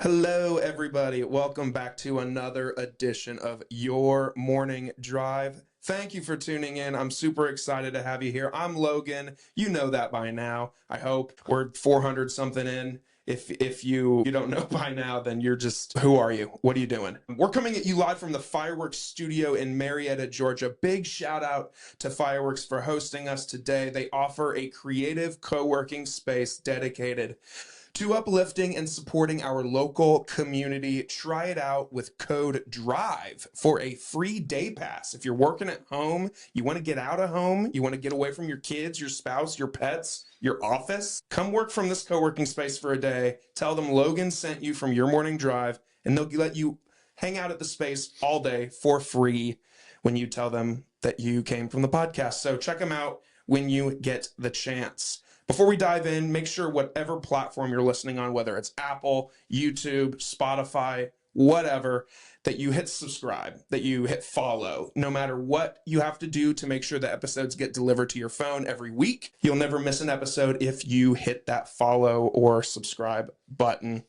Hello, everybody. Welcome back to another edition of Your Morning Drive. Thank you for tuning in. I'm super excited to have you here. I'm Logan. You know that by now, I hope. We're 400 something in. If you don't know by now, then you're just, who are you? What are you doing? We're coming at you live from the Fireworks Studio in Marietta, Georgia. Big shout out to Fireworks for hosting us today. They offer a creative co-working space dedicated to uplifting and supporting our local community. Try it out with code DRIVE for a free day pass. If you're working at home, you want to get out of home, you want to get away from your kids, your spouse, your pets, your office, come work from this co-working space for a day. Tell them Logan sent you from Your Morning Drive, and they'll let you hang out at the space all day for free when you tell them that you came from the podcast. So check them out when you get the chance. Before we dive in, make sure whatever platform you're listening on, whether it's Apple, YouTube, Spotify, whatever, that you hit subscribe, that you hit follow, no matter what you have to do to make sure the episodes get delivered to your phone every week. You'll never miss an episode if you hit that follow or subscribe button.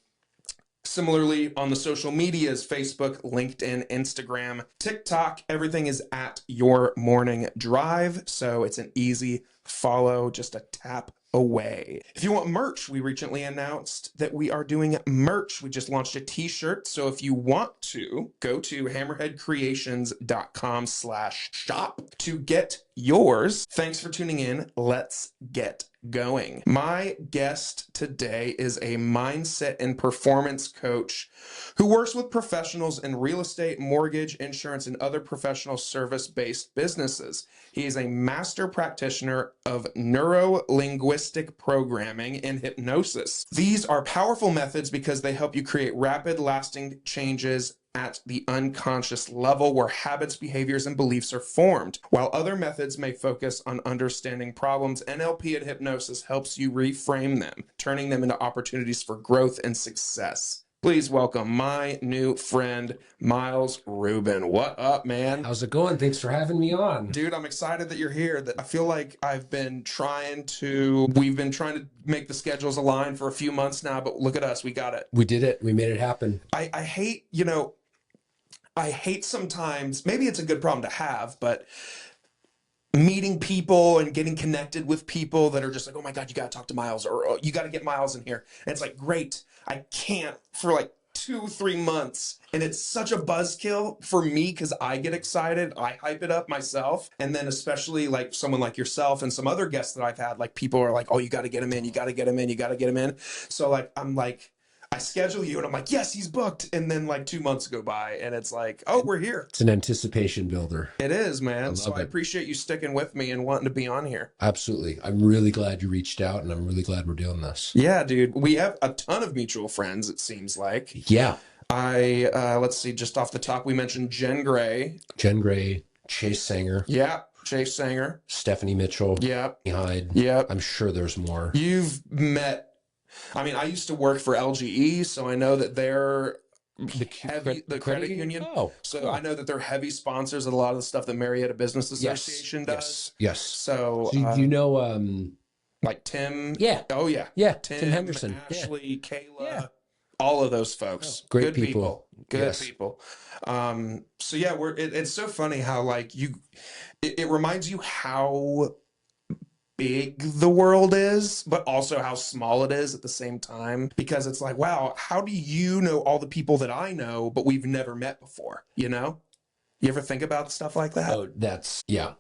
Similarly, on the social medias, Facebook, LinkedIn, Instagram, TikTok, everything is at Your Morning Drive. So it's an easy follow, just a tap away. If you want merch, we recently announced that we are doing merch. We just launched a t-shirt. So if you want to, go to hammerheadcreations.com/shop to get yours. Thanks for tuning in. Let's get going. My guest today is a mindset and performance coach who works with professionals in real estate, mortgage, insurance, and other professional service-based businesses. He is a master practitioner of neuro-linguistic programming and hypnosis. These are powerful methods because they help you create rapid, lasting changes at the unconscious level where habits, behaviors, and beliefs are formed. While other methods may focus on understanding problems, NLP and hypnosis helps you reframe them, turning them into opportunities for growth and success. Please welcome my new friend, Miles Rubin. What up, man? How's it going? Thanks for having me on. Dude, I'm excited that you're here. I feel like we've been trying to make the schedules align for a few months now, but look at us, we got it. We did it. We made it happen. I hate sometimes, maybe it's a good problem to have, but meeting people and getting connected with people that are just like, oh my God, you got to talk to Miles, or oh, you got to get Miles in here. And it's like, great, I can't for like 2-3 months. And it's such a buzzkill for me because I get excited. I hype it up myself. And then especially like someone like yourself and some other guests that I've had, like people are like, oh, you got to get him in. You got to get him in. You got to get him in. So like, I schedule you and I'm like, yes, he's booked. And then like 2 months go by and it's like, oh, we're here. It's an anticipation builder. It is, man. So I appreciate you sticking with me and wanting to be on here. Absolutely. I'm really glad you reached out and I'm really glad we're doing this. Yeah, dude. We have a ton of mutual friends, it seems like. Yeah. Let's see, just off the top, we mentioned Jen Gray, Chase Sanger. Yeah. Chase Sanger. Stephanie Mitchell. Yeah. Hyde. Yeah. I'm sure there's more. You've met, I mean, I used to work for LGE, so I know that they're the credit union. Oh, so cool. I know that they're heavy sponsors of a lot of the stuff that Marietta Business Association does. Yes. So you know, like Tim. Yeah. Oh yeah. Yeah. Tim Henderson. Ashley, Kayla. Yeah. All of those folks. Oh, great people. Good Yes. people. So yeah, it's so funny how like it reminds you how big the world is, but also how small it is at the same time, because it's like, wow, how do you know all the people that I know, but we've never met before, you know? You ever think about stuff like that? Oh, yeah.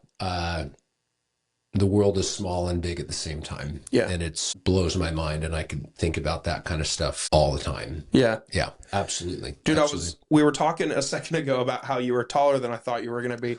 The world is small and big at the same time. Yeah. And it blows my mind. And I can think about that kind of stuff all the time. Yeah. Yeah, absolutely. Dude, absolutely. We were talking a second ago about how you were taller than I thought you were going to be.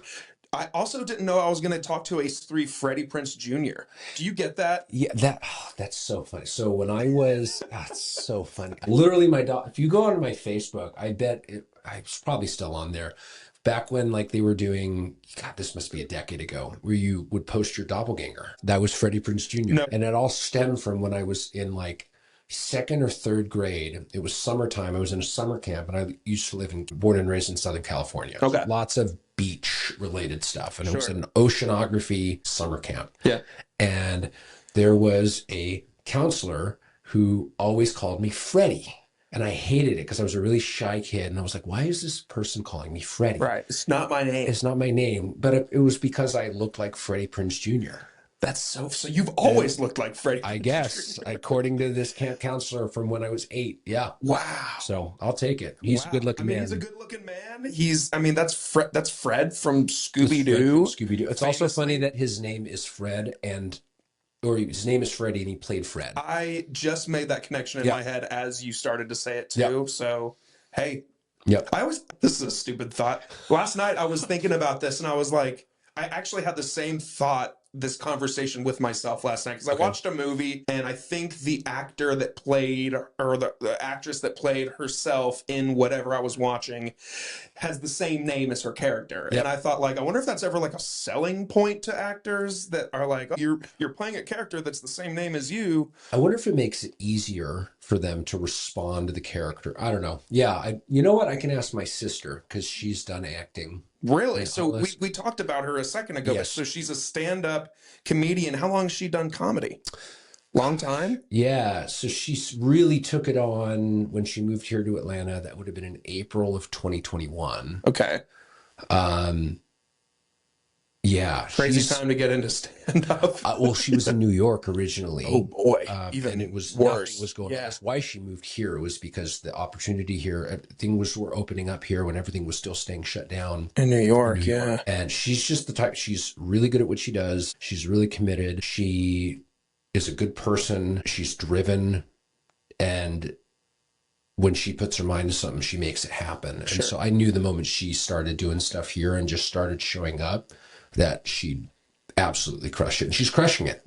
I also didn't know I was going to talk to a 3 Freddie Prinze Jr. Do you get that? Yeah, that's so funny. So when I was, that's so funny. Literally my dog, if you go onto my Facebook, I bet it's probably still on there. Back when like they were doing, God, this must be a decade ago, where you would post your doppelganger. That was Freddie Prinze Jr. No. And it all stemmed from when I was in like 2nd or 3rd grade. It was summertime. I was in a summer camp and I used to live born and raised in Southern California. Okay. Lots of beach related stuff. And Sure. it was an oceanography summer camp. Yeah. And there was a counselor who always called me Freddie. And I hated it because I was a really shy kid. And I was like, why is this person calling me Freddie? Right. It's not my name. It's not my name. But it was because I looked like Freddie Prinze Jr. That's so you've always looked like Freddie. I guess, according to this camp counselor from when I was 8. Yeah. Wow. So I'll take it. He's a good looking man. He's a good looking man. That's Fred from Scooby-Doo. Scooby-Doo. It's also funny that his name is Fred or his name is Freddie and he played Fred. I just made that connection in my head as you started to say it too. Yep. So, hey, yep. This is a stupid thought. Last night I was thinking about this and I was like, I actually had the same thought, this conversation with myself last night, because I watched a movie and I think the actor that played, or the actress that played herself in whatever I was watching has the same name as her character. Yep. And I thought, like, I wonder if that's ever like a selling point to actors that are like, oh, you're playing a character that's the same name as you. I wonder if it makes it easier for them to respond to the character. I don't know. Yeah, you know what? I can ask my sister because she's done acting. Really? So we talked about her a second ago. Yes. So she's a stand-up comedian. How long has she done comedy? Long time? Yeah. So she really took it on when she moved here to Atlanta. That would have been in April of 2021. Okay. Yeah. Crazy time to get into stand-up. Well, she was in New York originally. Oh boy. And it was worse. Nothing was going on. Yeah. That's why she moved here. It was because the opportunity here, things were opening up here when everything was still staying shut down. In New York, yeah. And she's just the type, she's really good at what she does. She's really committed. She is a good person. She's driven. And when she puts her mind to something, she makes it happen. Sure. And so I knew the moment she started doing stuff here and just started showing up that she'd absolutely crush it. And she's crushing it.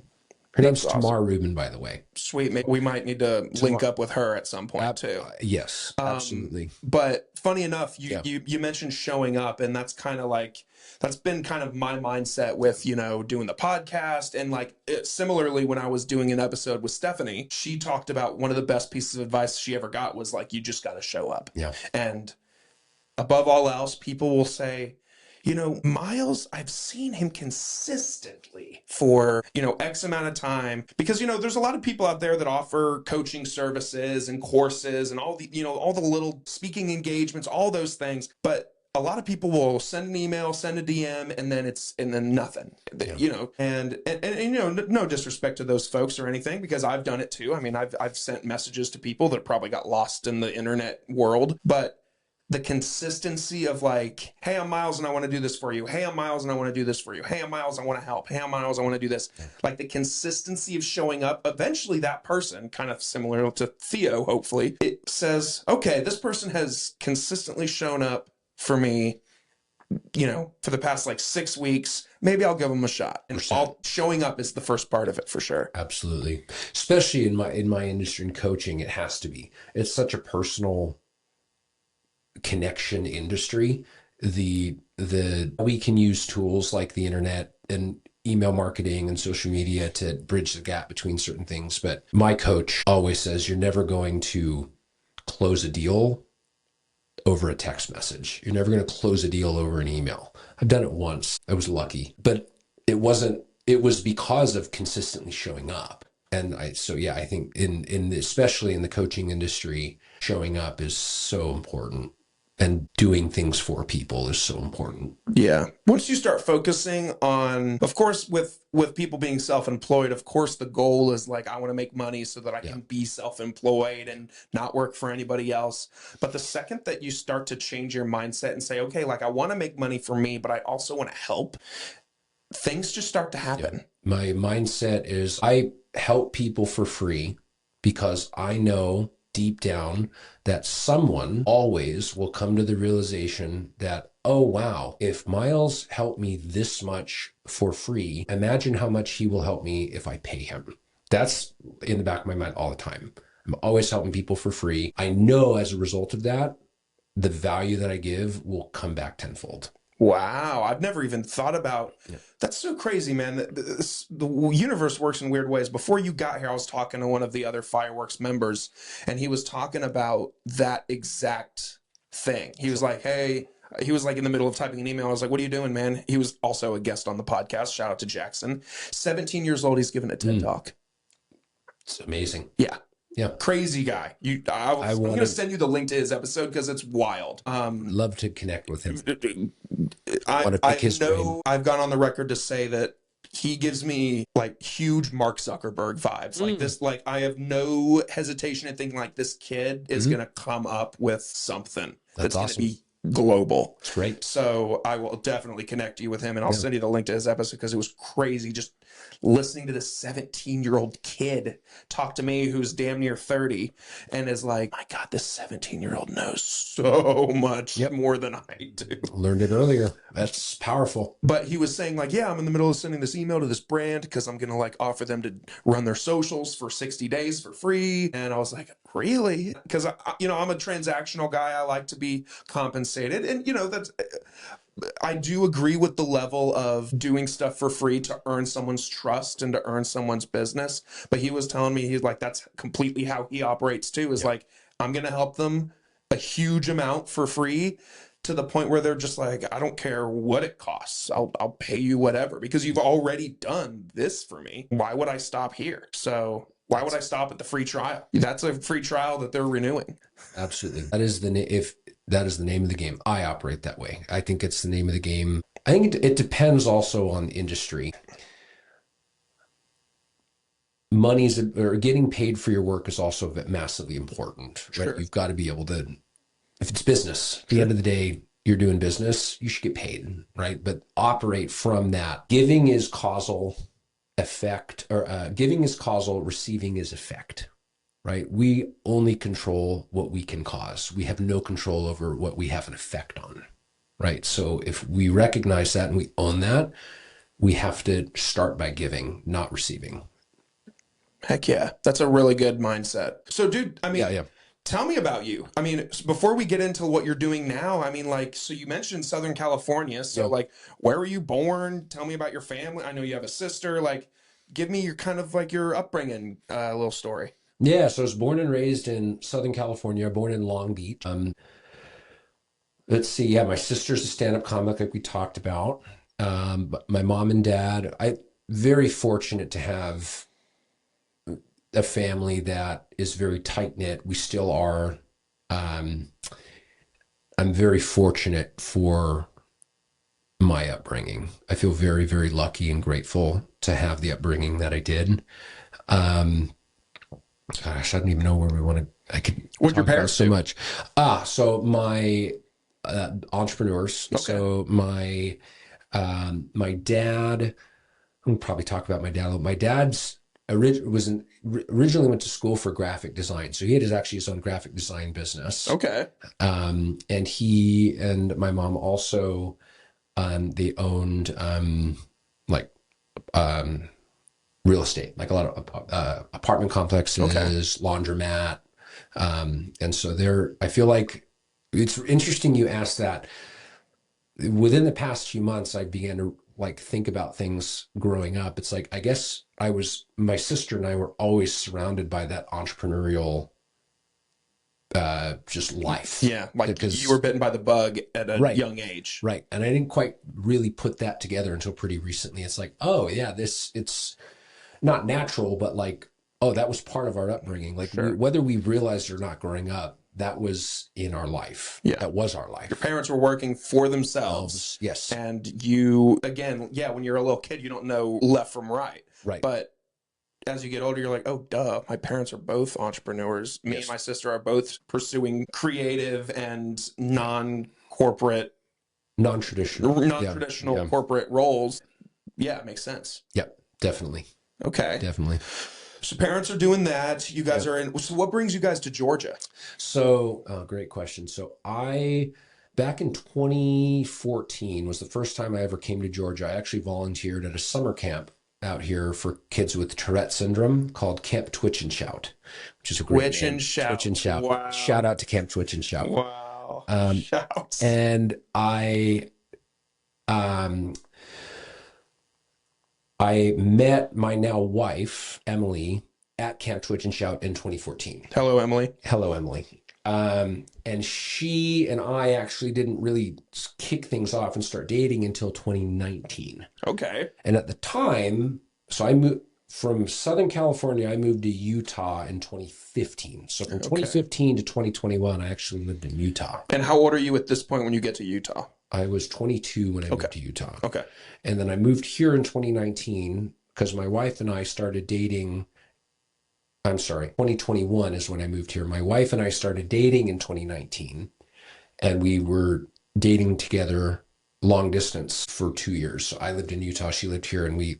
Her name's awesome. Tamar Rubin, by the way. Sweet. We might need to link up with her at some point too. Yes, absolutely. But funny enough, you mentioned showing up, and that's kind of like, that's been kind of my mindset with, doing the podcast. And like similarly, when I was doing an episode with Stephanie, she talked about one of the best pieces of advice she ever got was like, you just got to show up. Yeah. And above all else, people will say, Miles, I've seen him consistently for, X amount of time, because, there's a lot of people out there that offer coaching services and courses and all the little speaking engagements, all those things. But a lot of people will send an email, send a DM, and then nothing, and no disrespect to those folks or anything, because I've done it too. I mean, I've sent messages to people that probably got lost in the internet world, but the consistency of like, hey, I'm Miles and I want to do this for you. Hey, I'm Miles and I want to do this for you. Hey, I'm Miles, I want to help. Hey, I'm Miles, I want to do this. Like the consistency of showing up, eventually that person, kind of similar to Theo, hopefully, it says, okay, this person has consistently shown up for me, for the past like 6 weeks. Maybe I'll give them a shot. And showing up is the first part of it for sure. Absolutely. Especially in my industry in coaching, it has to be. It's such a personal connection industry. We can use tools like the internet and email marketing and social media to bridge the gap between certain things. But my coach always says you're never going to close a deal over a text message. You're never going to close a deal over an email. I've done it once. I was lucky, but it was because of consistently showing up. And I think especially in the coaching industry, showing up is so important. And doing things for people is so important. Yeah. Once you start focusing on, of course, with people being self-employed, of course, the goal is like, I want to make money so that I can be self-employed and not work for anybody else. But the second that you start to change your mindset and say, okay, like I want to make money for me, but I also want to help, things just start to happen. Yeah. My mindset is I help people for free because I know deep down that someone always will come to the realization that, oh, wow, if Miles helped me this much for free, imagine how much he will help me if I pay him. That's in the back of my mind all the time. I'm always helping people for free. I know as a result of that, the value that I give will come back tenfold. Wow. I've never even thought about That's so crazy, man. The universe works in weird ways. Before you got here, I was talking to one of the other Fireworks members, and he was talking about that exact thing. He was like, hey, he was like in the middle of typing an email. I was like, what are you doing, man? He was also a guest on the podcast. Shout out to Jackson. 17 years old. He's giving a TED Talk. It's amazing. Yeah. Yeah. Crazy guy. I'm going to send you the link to his episode because it's wild. Love to connect with him. I know I've gone on the record to say that he gives me like huge Mark Zuckerberg vibes. Like this, like I have no hesitation in thinking like this kid is going to come up with something that's awesome. going to be global. It's great. So I will definitely connect you with him, and I'll send you the link to his episode because it was crazy just listening to this 17-year-old kid talk to me who's damn near 30 and is like, my God, this 17-year-old knows so much more than I do. Learned it earlier. That's powerful. But he was saying like, yeah, I'm in the middle of sending this email to this brand because I'm going to like offer them to run their socials for 60 days for free. And I was like, really? Because, I'm a transactional guy. I like to be compensated. And, I do agree with the level of doing stuff for free to earn someone's trust and to earn someone's business. But he was telling me, he's like, that's completely how he operates too, is like, I'm going to help them a huge amount for free to the point where they're just like, I don't care what it costs. I'll pay you whatever because you've already done this for me. Why would I stop here? So why would I stop at the free trial? That's a free trial that they're renewing. Absolutely. That is that is the name of the game. I operate that way. I think it's the name of the game. I think it depends also on industry. Getting paid for your work is also massively important, right? Sure. You've got to be able to, if it's business, at the end of the day, you're doing business, you should get paid, right? But operate from that. Giving is causal effect, or giving is causal, receiving is effect. Right? We only control what we can cause. We have no control over what we have an effect on, right? So if we recognize that and we own that, we have to start by giving, not receiving. Heck yeah. That's a really good mindset. So dude, tell me about you. I mean, before we get into what you're doing now, I mean, like, so you mentioned Southern California. So like, where were you born? Tell me about your family. I know you have a sister. Like, give me your kind of like your upbringing, little story. Yeah, so I was born and raised in Southern California, born in Long Beach. Let's see, yeah, my sister's a stand-up comic like we talked about. But my mom and dad, I'm very fortunate to have a family that is very tight-knit. We still are. I'm very fortunate for my upbringing. I feel very, very lucky and grateful to have the upbringing that I did. Gosh, I don't even know where we want to. I could. What your parents so much? So my entrepreneurs. Okay. So my dad. We'll probably talk about my dad. My dad's originally went to school for graphic design, so he had his own graphic design business. Okay. And he and my mom also, they owned real estate, like a lot of apartment complexes, laundromat. And so I feel like it's interesting you asked that. Within the past few months, I began to like think about things growing up. It's like, I guess my sister and I were always surrounded by that entrepreneurial just life. Yeah, like because you were bitten by the bug at a young age. Right. And I didn't quite really put that together until pretty recently. It's like, oh yeah, it's not natural, but like, oh, that was part of our upbringing. Like whether we realized it or not growing up, that was in our life. Yeah. That was our life. Your parents were working for themselves. Yes. And you, again, when you're a little kid, you don't know left from right. Right. But as you get older, you're like, oh, duh, my parents are both entrepreneurs. Me and my sister are both pursuing creative and non-traditional corporate roles. Yeah, it makes sense. Yep, definitely. Okay. Definitely. So parents are doing that. You guys are in. So what brings you guys to Georgia? So, great question. So back in 2014 was the first time I ever came to Georgia. I actually volunteered at a summer camp out here for kids with Tourette syndrome called Camp Twitch and Shout, which is a great Twitch and Shout. Twitch and Shout. Wow. Shout out to Camp Twitch and Shout. Wow. Shouts. And I met my now wife, Emily, at Camp Twitch and Shout in 2014. Hello, Emily. Hello, Emily. And she and I actually didn't really kick things off and start dating until 2019. Okay. And at the time, so I moved, from Southern California, I moved to Utah in 2015. So from Okay. 2015 to 2021, I actually lived in Utah. And how old are you at this point when you get to Utah? I was 22 when I Okay. moved to Utah. Okay. And then I moved here in 2019 because my wife and I started dating. I'm sorry, 2021 is when I moved here. My wife and I started dating in 2019, and we were dating together long distance for 2 years. So I lived in Utah, she lived here, and we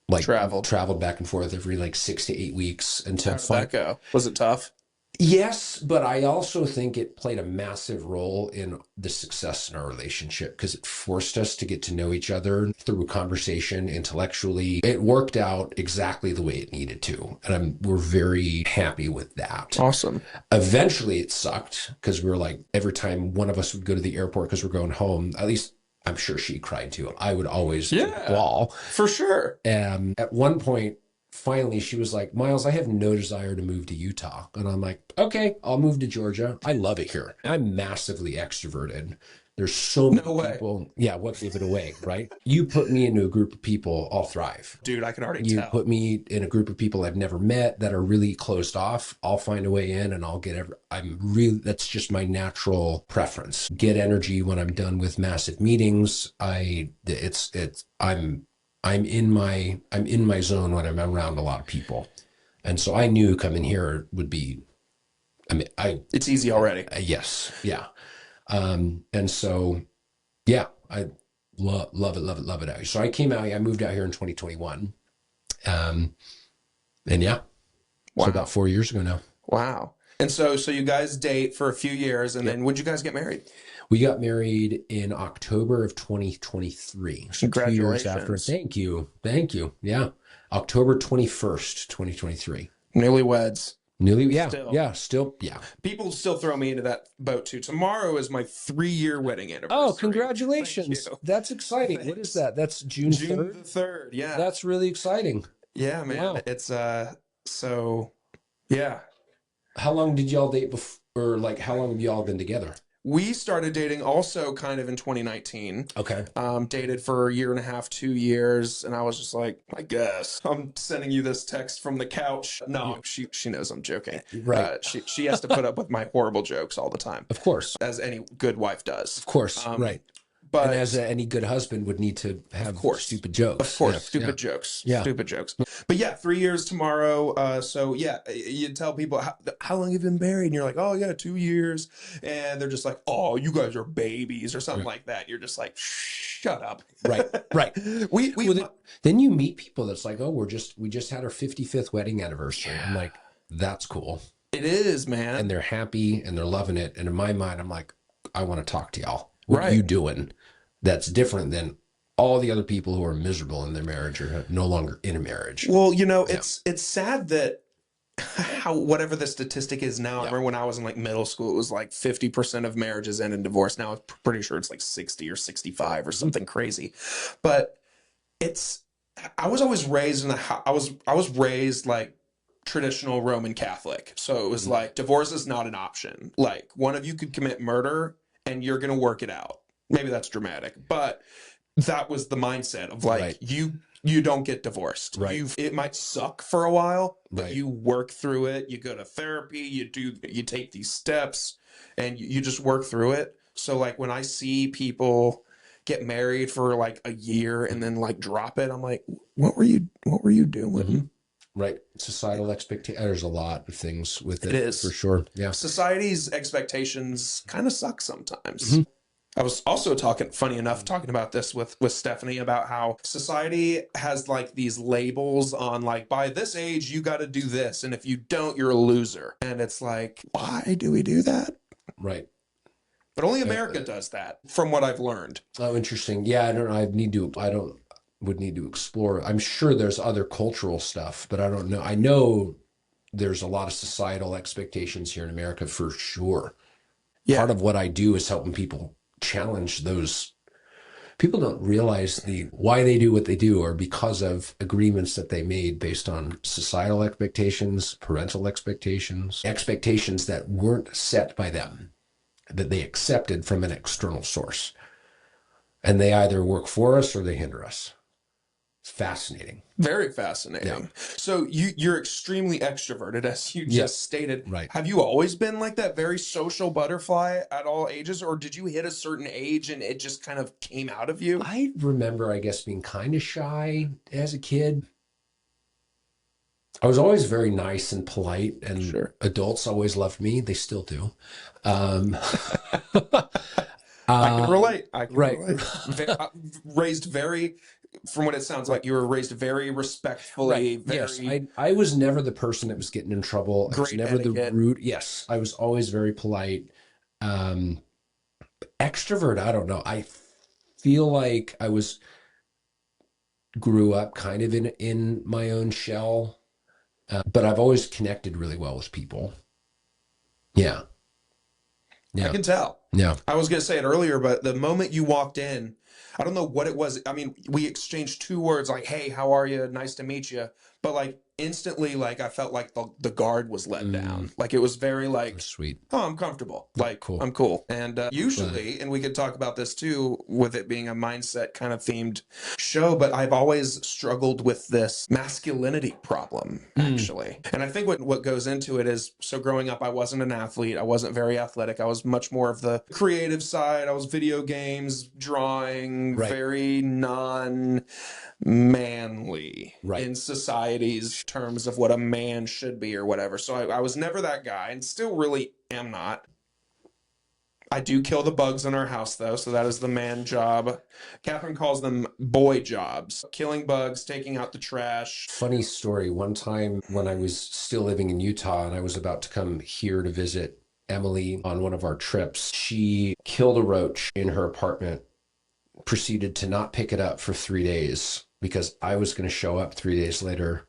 like traveled back and forth every like 6 to 8 weeks until How did that go? Was it tough? Yes, but I also think it played a massive role in the success in our relationship because it forced us to get to know each other through conversation intellectually. It worked out exactly the way it needed to, and we're very happy with that. Awesome. Eventually, it sucked because we were like, every time one of us would go to the airport because we're going home, at least I'm sure she cried too. I would always bawl. For sure. At one point, finally, she was like, Miles, I have no desire to move to Utah. And I'm like, okay, I'll move to Georgia. I love it here. I'm massively extroverted. There's so many people. Yeah, what give it away, right? You put me into a group of people, I'll thrive. Dude, I can already You tell. put me in a group of people I've never met that are really closed off, I'll find a way in and I'll get that's just my natural preference. Get energy when I'm done with massive meetings. I'm in my zone when I'm around a lot of people. And so I knew coming here would be, it's easy already. Yes. Yeah. And so, yeah, I love it out here. So I moved out here in 2021. And yeah, Wow. So about 4 years ago now. Wow. And so you guys date for a few years, and then when'd you guys get married? We got married in October of 2023. So 2 years after. Thank you. Yeah. October 21st, 2023. Newlyweds. Still. People still throw me into that boat too. Tomorrow is my 3-year wedding anniversary. Oh, congratulations. That's exciting. Thanks. What is that? That's June 3rd? June the 3rd, yeah. That's really exciting. Yeah, man. Wow. It's, so, yeah. How long did y'all date before, or like how long have y'all been together? We started dating also kind of in 2019. Okay. Dated for a year and a half, 2 years. And I was just like, I guess I'm sending you this text from the couch. No, she knows I'm joking. Right. She has to put up with my horrible jokes all the time. Of course. As any good wife does. Of course. Right. But and as any good husband would need to have stupid jokes. Of course, stupid jokes. Yeah. Stupid jokes. But yeah, 3 years tomorrow. So yeah, you tell people, how long have you been married? And you're like, oh yeah, 2 years. And they're just like, oh, you guys are babies or something like that. You're just like, shut up. Right. Then you meet people that's like, oh, we just had our 55th wedding anniversary. I'm like, that's cool. It is, man. And they're happy and they're loving it. And in my mind, I'm like, I want to talk to y'all. What are you doing that's different than all the other people who are miserable in their marriage or no longer in a marriage? Well, it's sad that whatever the statistic is now, I remember when I was in like middle school, it was like 50% of marriages end in divorce. Now I'm pretty sure it's like 60 or 65 or something crazy. But I was always raised I was raised like traditional Roman Catholic. So it was like divorce is not an option. Like one of you could commit murder and you're going to work it out. Maybe that's dramatic, but that was the mindset of like, you don't get divorced. Right. It might suck for a while, but you work through it. You go to therapy, you take these steps and you just work through it. So like when I see people get married for like a year and then like drop it, I'm like, what were you doing? Mm-hmm. Right. Societal expectation. There's a lot of things with it. It is. For sure. Yeah. Society's expectations kind of suck sometimes. Mm-hmm. I was also talking about this with Stephanie about how society has like these labels on like, by this age, you got to do this. And if you don't, you're a loser. And it's like, why do we do that? Right. But only America does that from what I've learned. Oh, interesting. Yeah. I don't know. Would need to explore. I'm sure there's other cultural stuff, but I don't know. I know there's a lot of societal expectations here in America for sure. Yeah. Part of what I do is helping people challenge those. People don't realize why they do what they do or because of agreements that they made based on societal expectations, parental expectations that weren't set by them, that they accepted from an external source. And they either work for us or they hinder us. fascinating. Very fascinating. Yeah. So you're extremely extroverted, as you Yeah. just stated. Right. Have you always been like that, very social butterfly at all ages, or did you hit a certain age and it just kind of came out of you? I remember, I guess, being kind of shy as a kid. I was always very nice and polite, and Sure. adults always loved me. They still do. I can relate. I can Right. relate. Raised very, from what it sounds like, you were raised very respectfully, Right. Yes. very I was never the person that was getting in trouble. I was great never the etiquette. rude. Yes. I was always very polite. Um, Extrovert, I don't know. I feel like grew up kind of in my own shell, but I've always connected really well with people. Yeah. I Yeah. can tell. Yeah. I was going to say it earlier, but the moment you walked in, I don't know what it was. I mean, we exchanged two words like, "Hey, how are you? Nice to meet you." But like instantly, like I felt like the guard was let down. Like it was very like, Sweet. "Oh, I'm comfortable. Like Cool. I'm cool." And usually, and we could talk about this too, with it being a mindset kind of themed show, but I've always struggled with this masculinity problem, actually. And I think what goes into it is, so growing up, I wasn't an athlete. I wasn't very athletic. I was much more of the creative side. I was video games, drawing, Right. very non-manly Right. in society's terms of what a man should be or whatever. So I was never that guy, and still really am not. I do kill the bugs in our house, though, so that is the man job. Catherine calls them boy jobs. Killing bugs, taking out the trash. Funny story. One time when I was still living in Utah and I was about to come here to visit Emily on one of our trips, she killed a roach in her apartment, proceeded to not pick it up for 3 days because I was going to show up 3 days later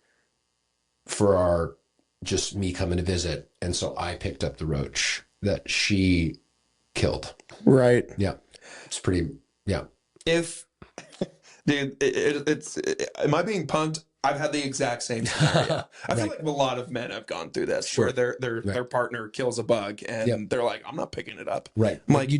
for just me coming to visit. And so I picked up the roach that she killed. Right. Yeah. It's pretty, yeah. If, dude, am I being punked? I've had the exact same scenario. I feel like a lot of men have gone through this, where their partner kills a bug and they're like, "I'm not picking it up." Right. I'm like, you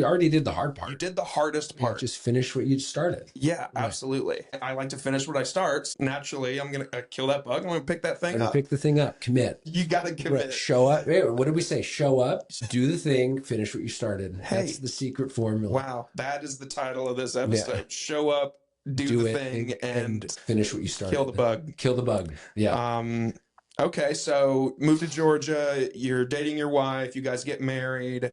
already did the hard part. You did the hardest part. Just finish what you started. Yeah, absolutely. I like to finish what I start. Naturally, I'm going to kill that bug. I'm going to pick that thing up. Pick the thing up. Commit. You got to commit. Right. Show up. What did we say? Show up, do the thing, finish what you started. Hey, that's the secret formula. Wow. That is the title of this episode. Yeah. Show up, do the thing, and finish what you started. Kill the bug. Kill the bug. Yeah. Okay, so move to Georgia. You're dating your wife. You guys get married.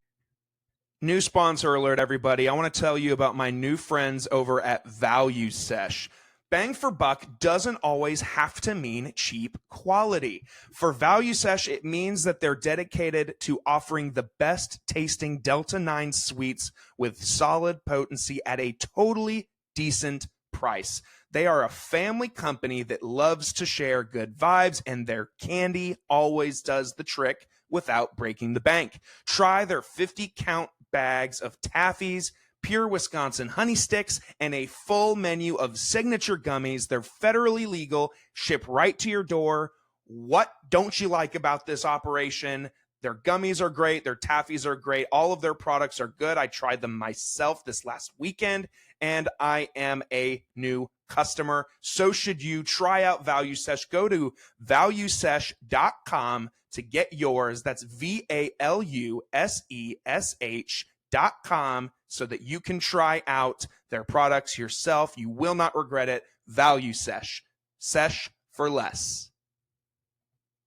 New sponsor alert, everybody. I want to tell you about my new friends over at Value Sesh. Bang for buck doesn't always have to mean cheap quality. For Value Sesh, it means that they're dedicated to offering the best tasting Delta 9 sweets with solid potency at a totally decent price. They are a family company that loves to share good vibes, and their candy always does the trick without breaking the bank. Try their 50-count bags of taffies, pure Wisconsin honey sticks, and a full menu of signature gummies. They're federally legal, ship right to your door. What don't you like about this operation? Their gummies are great. Their taffies are great. All of their products are good. I tried them myself this last weekend, and I am a new customer. So should you. Try out Value Sesh. Go to valuesesh.com to get yours. That's VALUSESH.com so that you can try out their products yourself. You will not regret it. Value Sesh. Sesh for less.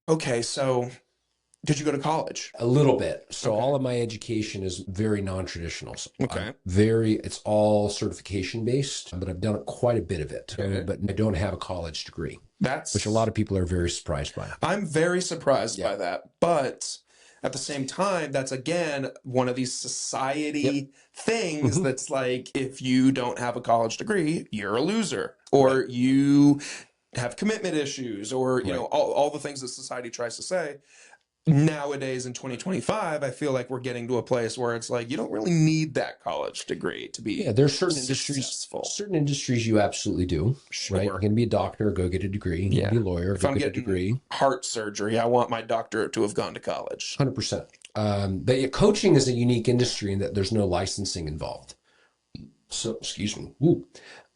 Okay, so did you go to college? A little bit. So all of my education is very non-traditional. So okay. It's all certification based, but I've done quite a bit of it. Okay. But I don't have a college degree. Which a lot of people are very surprised by. I'm very surprised by that. But at the same time, that's again one of these society things that's like, if you don't have a college degree, you're a loser, or you have commitment issues, or you know, all the things that society tries to say. Nowadays in 2025, I feel like we're getting to a place where it's like, you don't really need that college degree to be there's certain successful. Certain industries you absolutely do. Sure. Right? You can be a doctor, go get a degree. You can be a lawyer, if I'm get a getting degree. Heart surgery, I want my doctorate to have gone to college. 100%. But coaching is a unique industry in that there's no licensing involved. So, excuse me.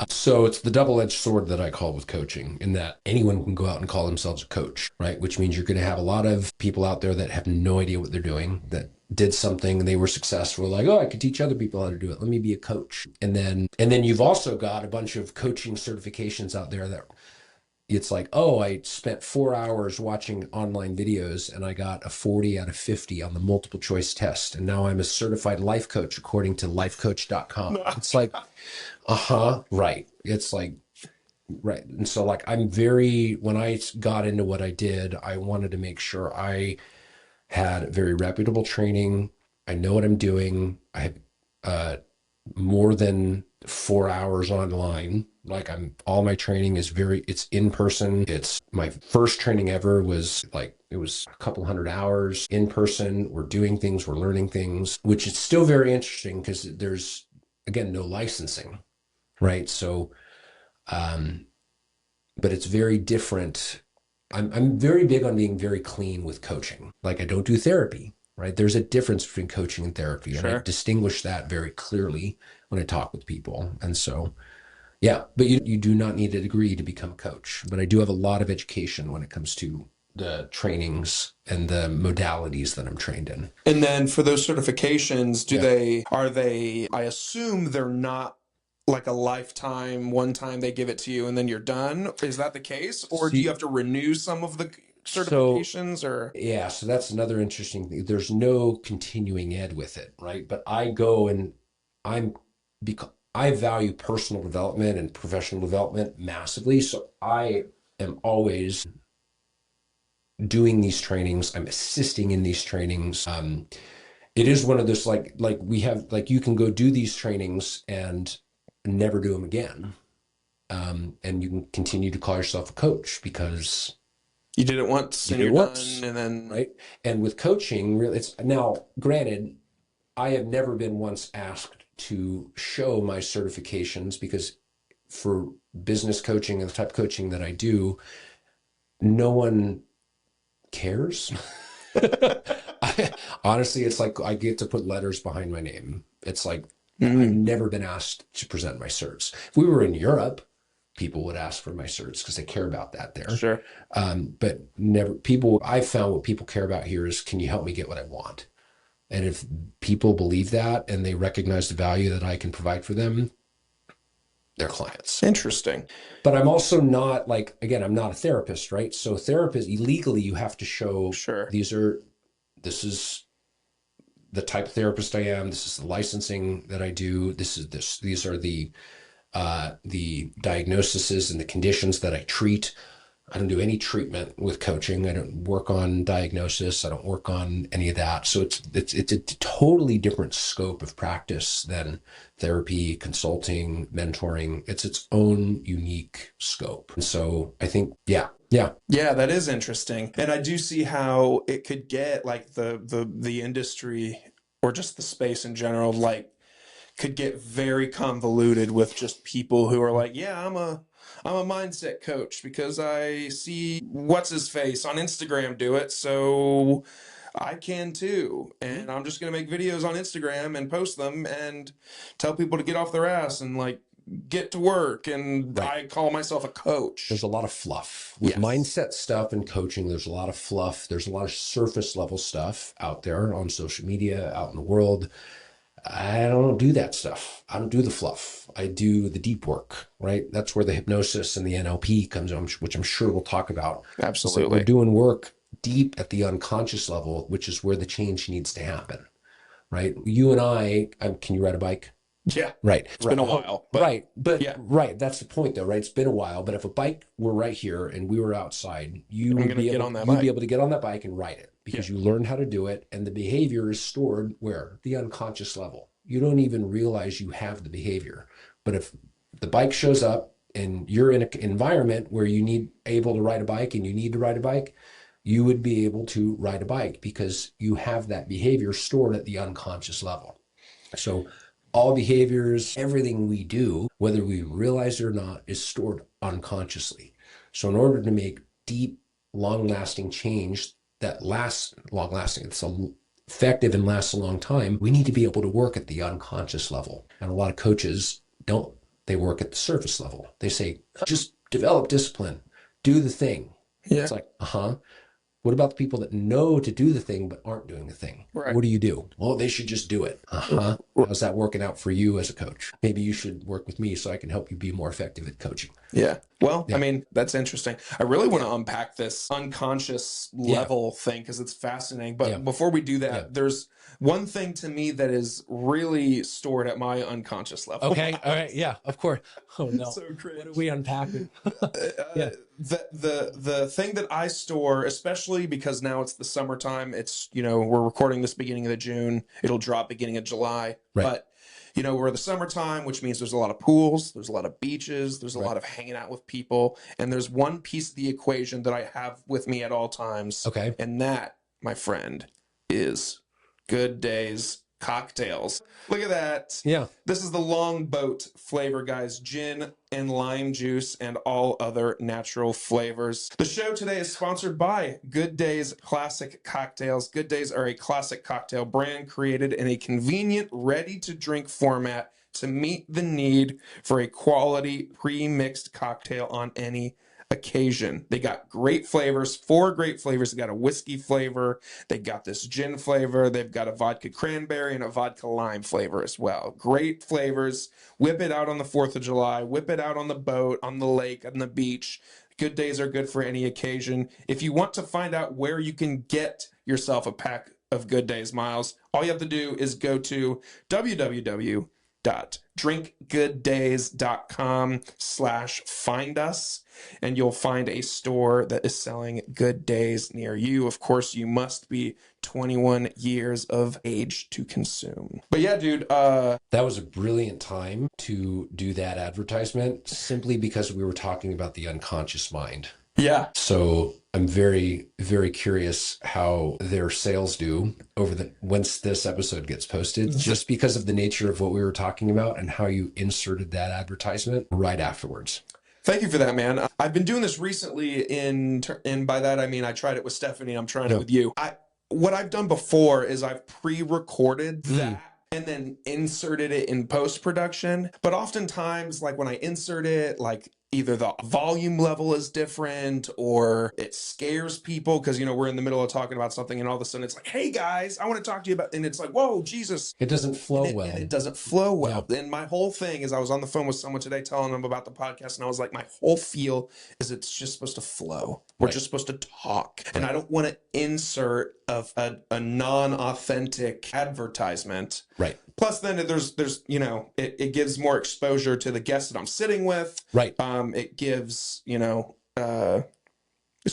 So it's the double-edged sword that I call with coaching, in that anyone can go out and call themselves a coach, right? Which means you're going to have a lot of people out there that have no idea what they're doing, that did something and they were successful, like, oh, I could teach other people how to do it. Let me be a coach. And then you've also got a bunch of coaching certifications out there that it's like, oh, I spent 4 hours watching online videos and I got a 40 out of 50 on the multiple choice test. And now I'm a certified life coach according to lifecoach.com. It's like, right. It's like, right. And so like, when I got into what I did, I wanted to make sure I had very reputable training. I know what I'm doing. I have more than 4 hours online. Like all my training is it's in person. It's my first training ever was like, it was a couple 100 hours in person. We're doing things, we're learning things, which is still very interesting because there's, again, no licensing, right? So, but it's very different. I'm very big on being very clean with coaching. Like I don't do therapy, right? There's a difference between coaching and therapy. Sure. And I distinguish that very clearly when I talk with people. And so, yeah, but you do not need a degree to become a coach. But I do have a lot of education when it comes to the trainings and the modalities that I'm trained in. And then for those certifications, I assume they're not like a lifetime, one time they give it to you and then you're done. Is that the case? Or do you have to renew some of the certifications Yeah, so that's another interesting thing. There's no continuing ed with it, right? But I go and because I value personal development and professional development massively. So I am always doing these trainings. I'm assisting in these trainings. It is one of those, like we have, like you can go do these trainings and never do them again. And you can continue to call yourself a coach because you did it once and you're done, and then right. And with coaching, really, it's now granted, I have never been once asked to show my certifications because for business coaching and the type of coaching that I do, no one cares. Honestly, it's like I get to put letters behind my name. It's like I've never been asked to present my certs. If we were in Europe, people would ask for my certs because they care about that there. Sure. But I've found what people care about here is, can you help me get what I want? And if people believe that and they recognize the value that I can provide for them, they're clients. Interesting. But I'm also not I'm not a therapist, right? So therapist, legally, you have to show, sure, this is the type of therapist I am. This is the licensing that I do. These are the diagnoses and the conditions that I treat. I don't do any treatment with coaching. I don't work on diagnosis. I don't work on any of that. So it's a totally different scope of practice than therapy, consulting, mentoring. It's its own unique scope. And so I think, yeah, that is interesting. And I do see how it could get like the industry or just the space in general, like could get very convoluted with just people who are like, yeah, I'm a mindset coach because I see what's his face on Instagram do it, so I can too. And I'm just going to make videos on Instagram and post them and tell people to get off their ass and like get to work. And right. I call myself a coach. There's a lot of fluff with mindset stuff and coaching. There's a lot of fluff. There's a lot of surface level stuff out there on social media, out in the world. I don't do that stuff. I don't do the fluff. I do the deep work, right? That's where the hypnosis and the NLP comes in, which I'm sure we'll talk about. Absolutely. So we're doing work deep at the unconscious level, which is where the change needs to happen, right? You and I can you ride a bike? Yeah. Right. It's been a while. But right. That's the point though, right? It's been a while, but if a bike were right here and we were outside, you'd be able to get on that bike and ride it because you learned how to do it. And the behavior is stored where? The unconscious level. You don't even realize you have the behavior. But if the bike shows up and you're in an environment where you need to ride a bike and you need to ride a bike, you would be able to ride a bike because you have that behavior stored at the unconscious level. So all behaviors, everything we do, whether we realize it or not, is stored unconsciously. So in order to make deep, long-lasting change that lasts long-lasting, it's effective and lasts a long time, we need to be able to work at the unconscious level. And a lot of coaches don't They work at the surface level. They say, just develop discipline, do the thing. Yeah. It's like, What about the people that know to do the thing but aren't doing the thing? Right. What do you do? Well, they should just do it. How's that working out for you as a coach? Maybe you should work with me so I can help you be more effective at coaching. Yeah. Well, I mean, that's interesting. I really want to unpack this unconscious level thing because it's fascinating. But before we do that, there's one thing to me that is really stored at my unconscious level. Okay. All right. Yeah, of course. Oh no. So cringe. What are we unpacking? The thing that I store, especially because now it's the summertime, it's, we're recording this beginning of June. It'll drop beginning of July. Right. But we're the summertime, which means there's a lot of pools, there's a lot of beaches, there's a lot of hanging out with people. And there's one piece of the equation that I have with me at all times. Okay. And that, my friend, is Good Days cocktails. Look at that. Yeah. This is the Longboat flavor, guys. Gin and lime juice and all other natural flavors. The show today is sponsored by Good Days Classic Cocktails. Good Days are a classic cocktail brand created in a convenient, ready-to-drink format to meet the need for a quality pre-mixed cocktail on any occasion. They got great flavors, 4 great flavors. They got a whiskey flavor, they got this gin flavor, they've got a vodka cranberry and a vodka lime flavor as well. Great flavors. Whip it out on the 4th of July, whip it out on the boat, on the lake, on the beach. Good Days are good for any occasion. If you want to find out where you can get yourself a pack of Good Days, Miles, all you have to do is go to www.drinkgooddays.com/find us, and you'll find a store that is selling Good Days near you. Of course, you must be 21 years of age to consume. But yeah, dude, that was a brilliant time to do that advertisement simply because we were talking about the unconscious mind. Yeah. So I'm very, very curious how their sales do once this episode gets posted, just because of the nature of what we were talking about and how you inserted that advertisement right afterwards. Thank you for that, man. I've been doing this recently, and by that I mean I tried it with Stephanie. I'm trying it with you. What I've done before is I've pre-recorded that and then inserted it in post-production. But oftentimes, like when I insert it, like either the volume level is different or it scares people because, we're in the middle of talking about something and all of a sudden it's like, hey guys, I want to talk to you about, and it's like, whoa, Jesus. It doesn't flow well. It doesn't flow well. Yeah. And my whole thing is I was on the phone with someone today telling them about the podcast and I was like, my whole feel is it's just supposed to flow. We're just supposed to talk. And I don't want to insert a non-authentic advertisement. Right. Plus, then there's it gives more exposure to the guests that I'm sitting with. Right. It gives it's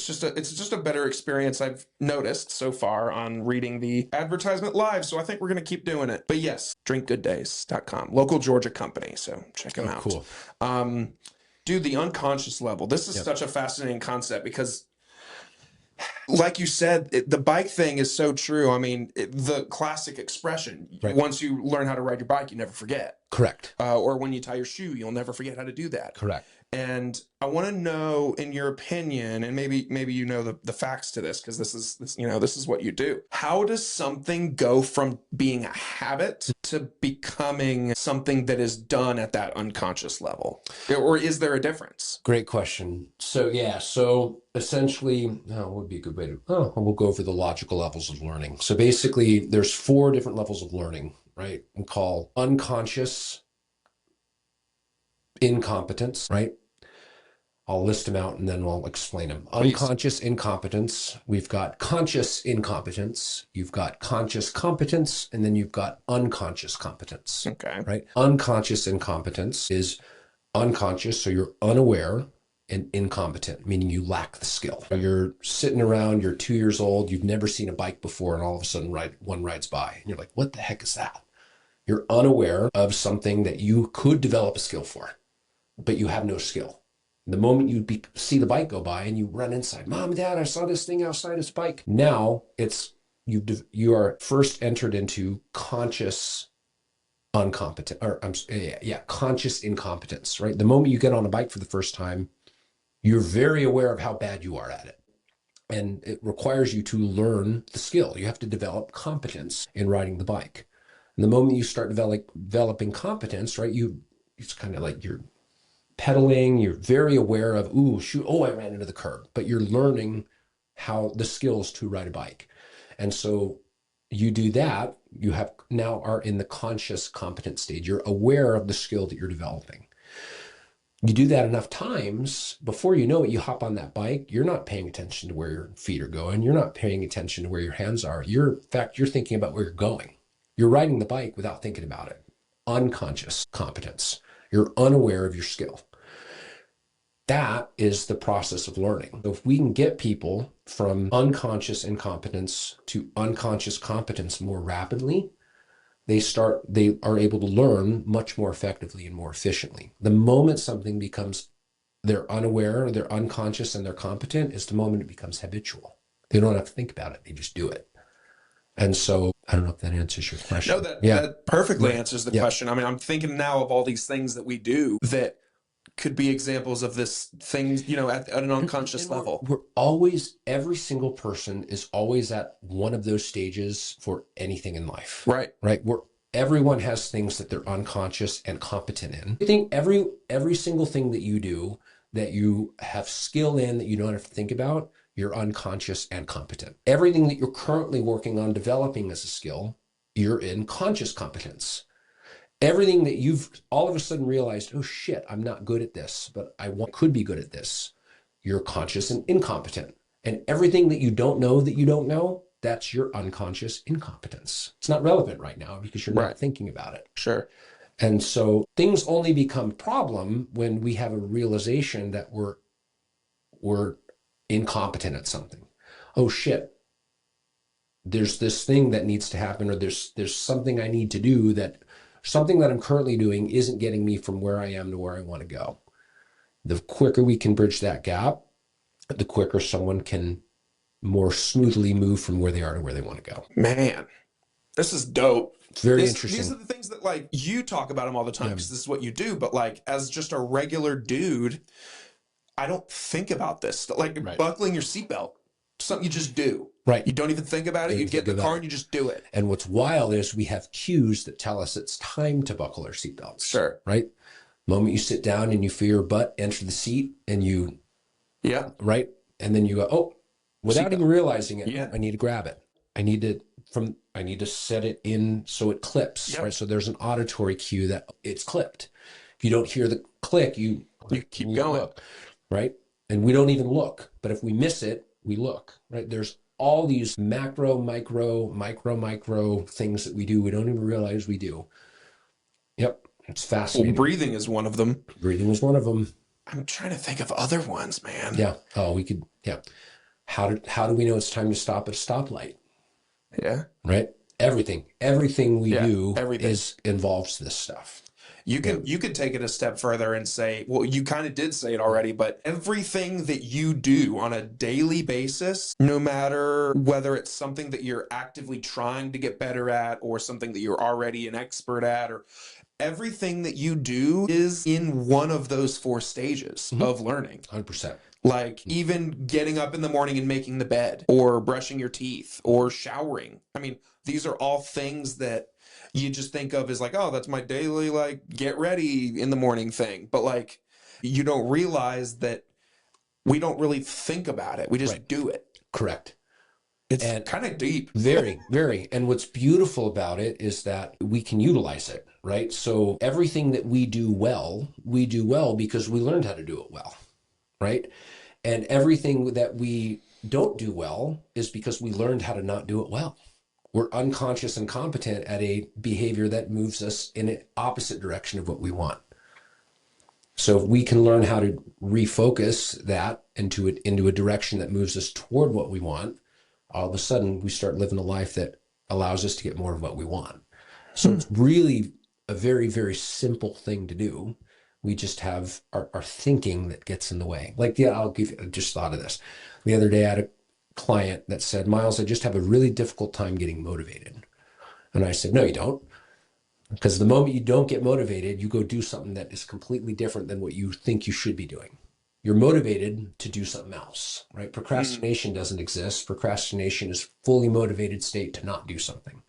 just a better experience I've noticed so far on reading the advertisement live. So I think we're gonna keep doing it. But yes, drinkgooddays.com, local Georgia company. So check them out. Cool. Dude, the unconscious level. This is such a fascinating concept because, like you said, the bike thing is so true. I mean, the classic expression, once you learn how to ride your bike, you never forget. Correct. Or when you tie your shoe, you'll never forget how to do that. Correct. And I want to know, in your opinion, and maybe the facts to this, because this is what you do. How does something go from being a habit to becoming something that is done at that unconscious level? Or is there a difference? Great question. So essentially, what would be a good way to, we'll go over the logical levels of learning. So basically, there's 4 different levels of learning, right? We call unconscious incompetence, right? I'll list them out and then I'll explain them. Please. Unconscious incompetence. We've got conscious incompetence. You've got conscious competence, and then you've got unconscious competence. Okay. Right? Unconscious incompetence is unconscious, so you're unaware, and incompetent, meaning you lack the skill. You're sitting around, you're 2 years old, you've never seen a bike before, and all of a sudden one rides by, and you're like, what the heck is that? You're unaware of something that you could develop a skill for, but you have no skill. The moment you see the bike go by and you run inside, Mom and Dad, I saw this thing outside this bike. Now you are first entered into conscious incompetence, conscious incompetence, right? The moment you get on a bike for the first time, you're very aware of how bad you are at it. And it requires you to learn the skill. You have to develop competence in riding the bike. And the moment you start developing competence, right, you it's kind of like you're pedaling, you're very aware of, ooh, shoot, oh, I ran into the curb, but you're learning how the skills to ride a bike. And so you do that, you have now are in the conscious competent stage. You're aware of the skill that you're developing. You do that enough times, before you know it, you hop on that bike, you're not paying attention to where your feet are going. You're not paying attention to where your hands are. In fact, you're thinking about where you're going. You're riding the bike without thinking about it. Unconscious competence. You're unaware of your skill. That is the process of learning. So if we can get people from unconscious incompetence to unconscious competence more rapidly, they are able to learn much more effectively and more efficiently. The moment something becomes, they're unaware, they're unconscious, and they're competent, is the moment it becomes habitual. They don't have to think about it. They just do it. And so I don't know if that answers your question. No, that perfectly answers the question. I mean, I'm thinking now of all these things that we do that could be examples of this thing, you know, at an unconscious level. We're always, every single person is always at one of those stages for anything in life. Right. Right. Everyone has things that they're unconscious and competent in. I think every single thing that you do that you have skill in that you don't have to think about, you're unconscious and competent. Everything that you're currently working on developing as a skill, you're in conscious competence. Everything that you've all of a sudden realized, oh shit, I'm not good at this, but could be good at this, you're conscious and incompetent. And everything that you don't know, that's your unconscious incompetence. It's not relevant right now because you're not thinking about it. Sure. And so things only become a problem when we have a realization that we're incompetent at something. Oh shit, there's this thing that needs to happen, or there's something I need to do, that something that I'm currently doing isn't getting me from where I am to where I want to go. The quicker we can bridge that gap, the quicker someone can more smoothly move from where they are to where they want to go. Man, this is dope. It's very interesting. These are the things that, like, you talk about them all the time because this is what you do. But like, as just a regular dude, I don't think about this. Like buckling your seatbelt, something you just do. Right. You don't even think about it. You get in the car and you just do it. And what's wild is we have cues that tell us it's time to buckle our seatbelts. Sure. Right. The moment you sit down and you feel your butt enter the seat and you, right. And then you go, oh, without even realizing it, I need to grab it. I need to set it in so it clips. Right. So there's an auditory cue that it's clipped. If you don't hear the click, you keep going. Look, right. And we don't even look. But if we miss it, we look. Right. There's all these macro, micro things that we do. We don't even realize we do. Yep. It's fascinating. Well, breathing is one of them. Breathing is one of them. I'm trying to think of other ones, man. Yeah. Oh, we could. Yeah. How do we know it's time to stop at a stoplight? Yeah. Right. Everything we do involves this stuff. You could take it a step further and say, well, you kind of did say it already, but everything that you do on a daily basis, no matter whether it's something that you're actively trying to get better at or something that you're already an expert at, or everything that you do is in one of those 4 stages of learning. 100%. Like even getting up in the morning and making the bed, or brushing your teeth, or showering. I mean, these are all things that you just think of as like, oh, that's my daily, like, get ready in the morning thing. But like, you don't realize that we don't really think about it. We just do it. Correct. It's kind of deep. Very, very. And what's beautiful about it is that we can utilize it, right? So everything that we do well because we learned how to do it well, right? And everything that we don't do well is because we learned how to not do it well. We're unconscious and competent at a behavior that moves us in an opposite direction of what we want. So if we can learn how to refocus that into a direction that moves us toward what we want, all of a sudden we start living a life that allows us to get more of what we want. So it's really a very, very simple thing to do. We just have our thinking that gets in the way. Like, I just thought of this. The other day I had a client that said, Miles, I just have a really difficult time getting motivated. And I said, no, you don't. Because the moment you don't get motivated, you go do something that is completely different than what you think you should be doing. You're motivated to do something else, right? Procrastination doesn't exist. Procrastination is fully motivated state to not do something.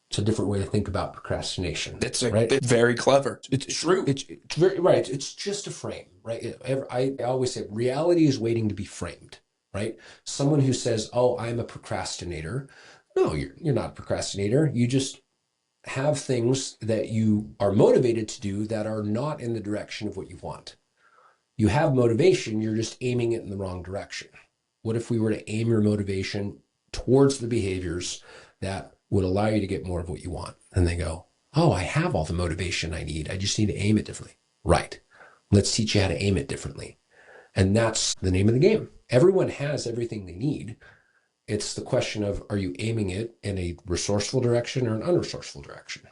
It's a different way to think about procrastination. It's very clever. It's true. It's very right. It's just a frame, right? I always say reality is waiting to be framed, right? Someone who says, "Oh, I'm a procrastinator," no, you're not a procrastinator. You just have things that you are motivated to do that are not in the direction of what you want. You have motivation, you're just aiming it in the wrong direction. What if we were to aim your motivation towards the behaviors that would allow you to get more of what you want? And they go, oh, I have all the motivation I need. I just need to aim it differently. Right. Let's teach you how to aim it differently. And that's the name of the game. Everyone has everything they need. It's the question of, are you aiming it in a resourceful direction or an unresourceful direction?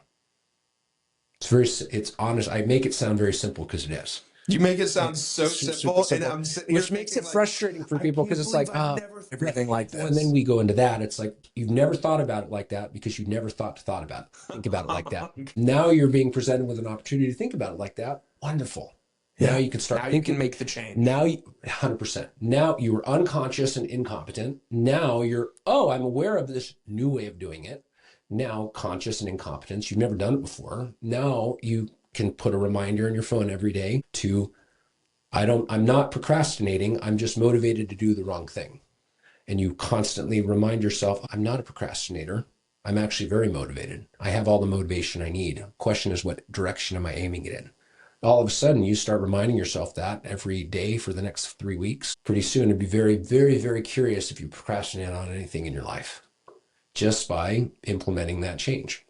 It's honest. I make it sound very simple because it is. You make it sound so simple, and I'm sitting here which makes it frustrating for people because it's like, everything like this. And then we go into that. It's like, you've never thought about it like that because you never thought about it. Think about it like that. Now you're being presented with an opportunity to think about it like that. Wonderful. Yeah. Now you can start. Now you can make the change. Now, 100%. Now you were unconscious and incompetent. Now you're, I'm aware of this new way of doing it. Now conscious and incompetence. You've never done it before. Now you can put a reminder on your phone every day to, I'm not procrastinating. I'm just motivated to do the wrong thing. And you constantly remind yourself, I'm not a procrastinator. I'm actually very motivated. I have all the motivation I need. Question is, what direction am I aiming it in? All of a sudden, you start reminding yourself that every day for the next 3 weeks. Pretty soon, it'd be very, very, very curious if you procrastinate on anything in your life just by implementing that change.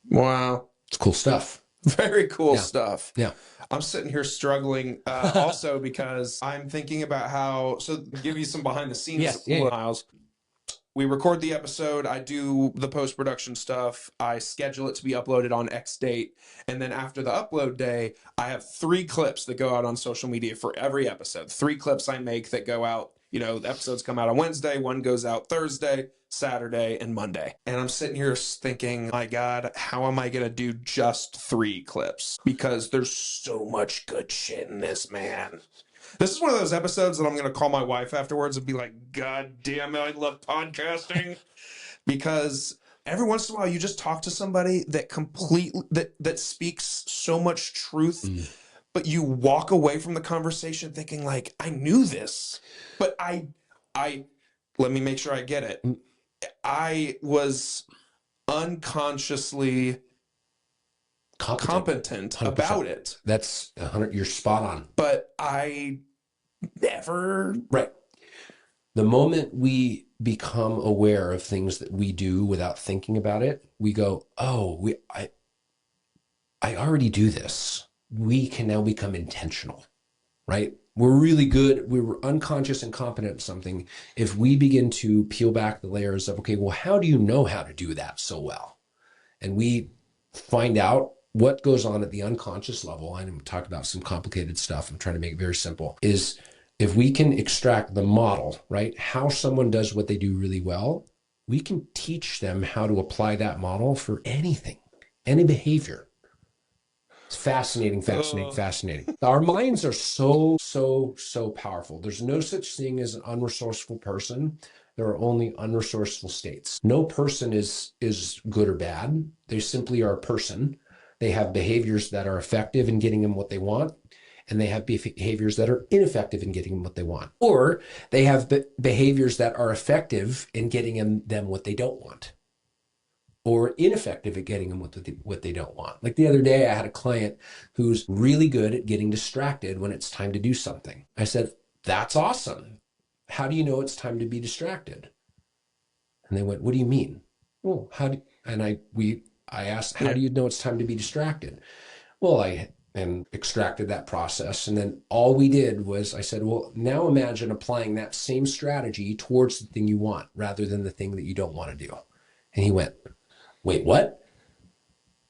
Wow. It's cool stuff. Very cool stuff. Yeah. I'm sitting here struggling also because I'm thinking about how, so give you some behind the scenes, Miles. We record the episode, I do the post-production stuff, I schedule it to be uploaded on X date, and then after the upload day, I have 3 clips that go out on social media for every episode. 3 clips I make that go out, the episodes come out on Wednesday, one goes out Thursday, Saturday, and Monday. And I'm sitting here thinking, my God, how am I going to do just 3 clips? Because there's so much good shit in this, man. This is one of those episodes that I'm going to call my wife afterwards and be like, God damn it, I love podcasting. Because every once in a while you just talk to somebody that that speaks so much truth, but you walk away from the conversation thinking like, I knew this, but I let me make sure I get it. I was unconsciously competent about it. That's 100. You're spot on. But I never. Right. The moment we become aware of things that we do without thinking about it, we go, I already do this. We can now become intentional, right? We're really good. We were unconscious and competent at something. If we begin to peel back the layers of, okay, well, how do you know how to do that so well? And we find out what goes on at the unconscious level. I'm talking about some complicated stuff. I'm trying to make it very simple. Is if we can extract the model, right? How someone does what they do really well, we can teach them how to apply that model for anything, any behavior. It's fascinating. Our minds are so powerful. There's no such thing as an unresourceful person. There are only unresourceful states. No person is good or bad. They simply are a person. They have behaviors that are effective in getting them what they want, and they have behaviors that are ineffective in getting them what they want. Or they have behaviors that are effective in getting them what they don't want, or ineffective at getting them what they don't want. Like the other day, I had a client who's really good at getting distracted when it's time to do something. I said, that's awesome. How do you know it's time to be distracted? And they went, what do you mean? Well, I asked, how do you know it's time to be distracted? Well, I extracted that process. And then all we did was I said, well, now imagine applying that same strategy towards the thing you want rather than the thing that you don't want to do. And he went, wait, what?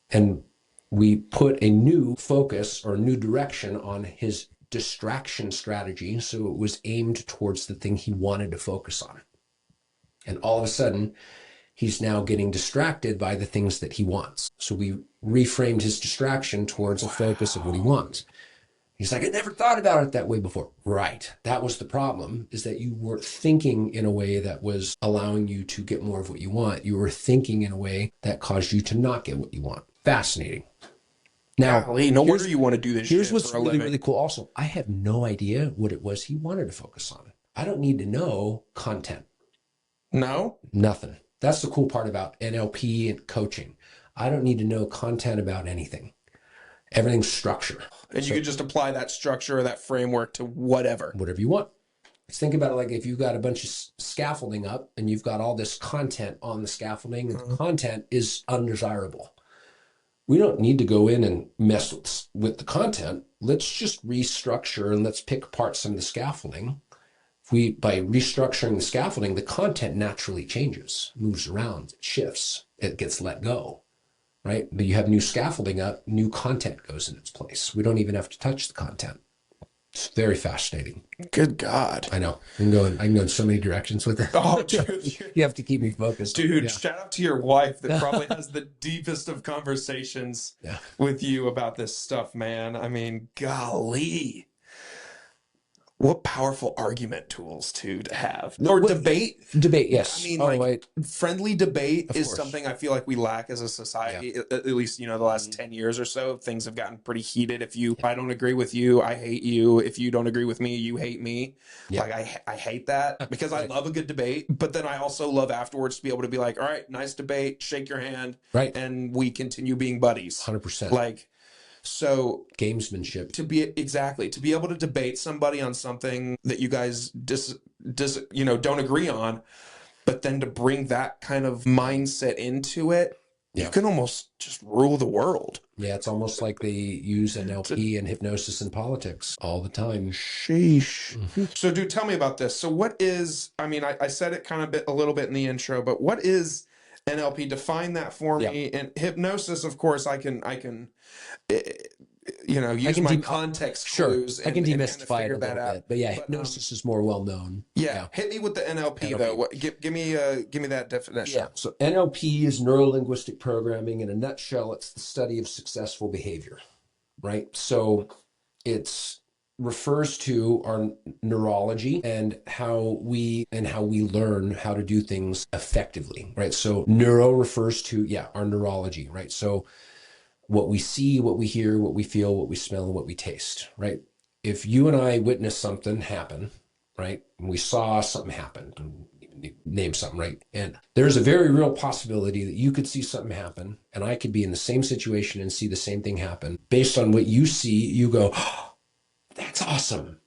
And we put a new focus or new direction on his distraction strategy. So it was aimed towards the thing he wanted to focus on. And all of a sudden, he's now getting distracted by the things that he wants. So we reframed his distraction towards a focus of what he wants. He's like, I never thought about it that way before. Right. That was the problem, is that you weren't thinking in a way that was allowing you to get more of what you want. You were thinking in a way that caused you to not get what you want. Fascinating. Now, Golly, no wonder you want to do this here's shit what's for a really, living. really cool. Also, I have no idea what it was he wanted to focus on. I don't need to know content. No? Nothing. That's the cool part about NLP and coaching. I don't need to know content about anything. Everything's structure. And you could just apply that structure or that framework to whatever. Whatever you want. Let's think about it like if you've got a bunch of scaffolding up and you've got all this content on the scaffolding, and the content is undesirable. We don't need to go in and mess with the content. Let's just restructure and let's pick apart some of the scaffolding. By restructuring the scaffolding, the content naturally changes, moves around, it shifts, it gets let go, right? But you have new scaffolding up, new content goes in its place. We don't even have to touch the content. It's very fascinating. Good God. I know. I can go in so many directions with it. Oh, dude. You have to keep me focused. Dude, Yeah. shout out to your wife that probably has the deepest of conversations with you about this stuff, man. I mean, golly. What powerful argument tools to have. Or debate. Debate, yes. I mean, friendly debate is course. something I feel like we lack as a society. At least, the last 10 years or so, things have gotten pretty heated. If I don't agree with you, I hate you. If you don't agree with me, you hate me. Yeah. Like, I hate that because I love a good debate. But then I also love afterwards to be able to be like, all right, nice debate, shake your hand. Right. And we continue being buddies. 100%. Like, so gamesmanship. to be able to debate somebody on something that you guys don't agree on, but then to bring that kind of mindset into it, you can almost just rule the world. Yeah, it's almost like they use NLP and hypnosis in politics all the time. Sheesh. So, dude, tell me about this. So what is, I said it kind of a little bit in the intro, but what is NLP? Define that for me. And hypnosis, of course, I can use my context clues. I can demystify it a little bit, but hypnosis is more well known. Yeah, hit me with the NLP. Though. Give me that definition. Yeah, so NLP is neuro-linguistic programming. In a nutshell, it's the study of successful behavior, right? So it refers to our neurology and how we learn how to do things effectively, right? So neuro refers to our neurology, right? So what we see, what we hear, what we feel, what we smell, and what we taste, right? If you and I witness something happen, right? And we saw something happen, name something, right? And there's a very real possibility that you could see something happen and I could be in the same situation and see the same thing happen. Based on what you see, you go, oh, that's awesome.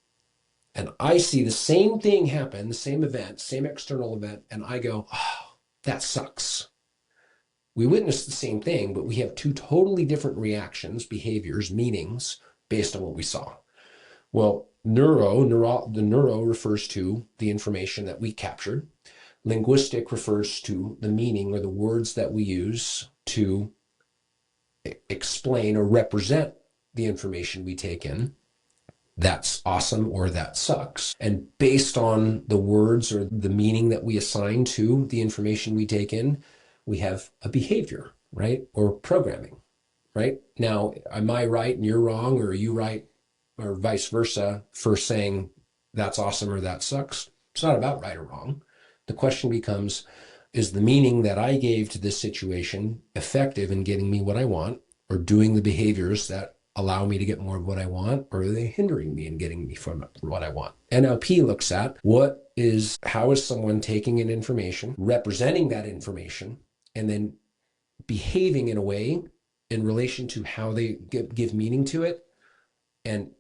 And I see the same thing happen, the same event, same external event, and I go, oh, that sucks. We witness the same thing, but we have two totally different reactions, behaviors, meanings based on what we saw. Well, the neuro refers to the information that we captured. Linguistic refers to the meaning or the words that we use to explain or represent the information we take in. That's awesome or that sucks. And based on the words or the meaning that we assign to the information we take in, we have a behavior, right? Or programming, right? Now, am I right and you're wrong, or are you right, or vice versa, for saying that's awesome or that sucks? It's not about right or wrong. The question becomes, is the meaning that I gave to this situation effective in getting me what I want, or doing the behaviors that allow me to get more of what I want, or are they hindering me in getting me from what I want? NLP looks at how is someone taking in information, representing that information, and then behaving in a way in relation to how they give meaning to it, and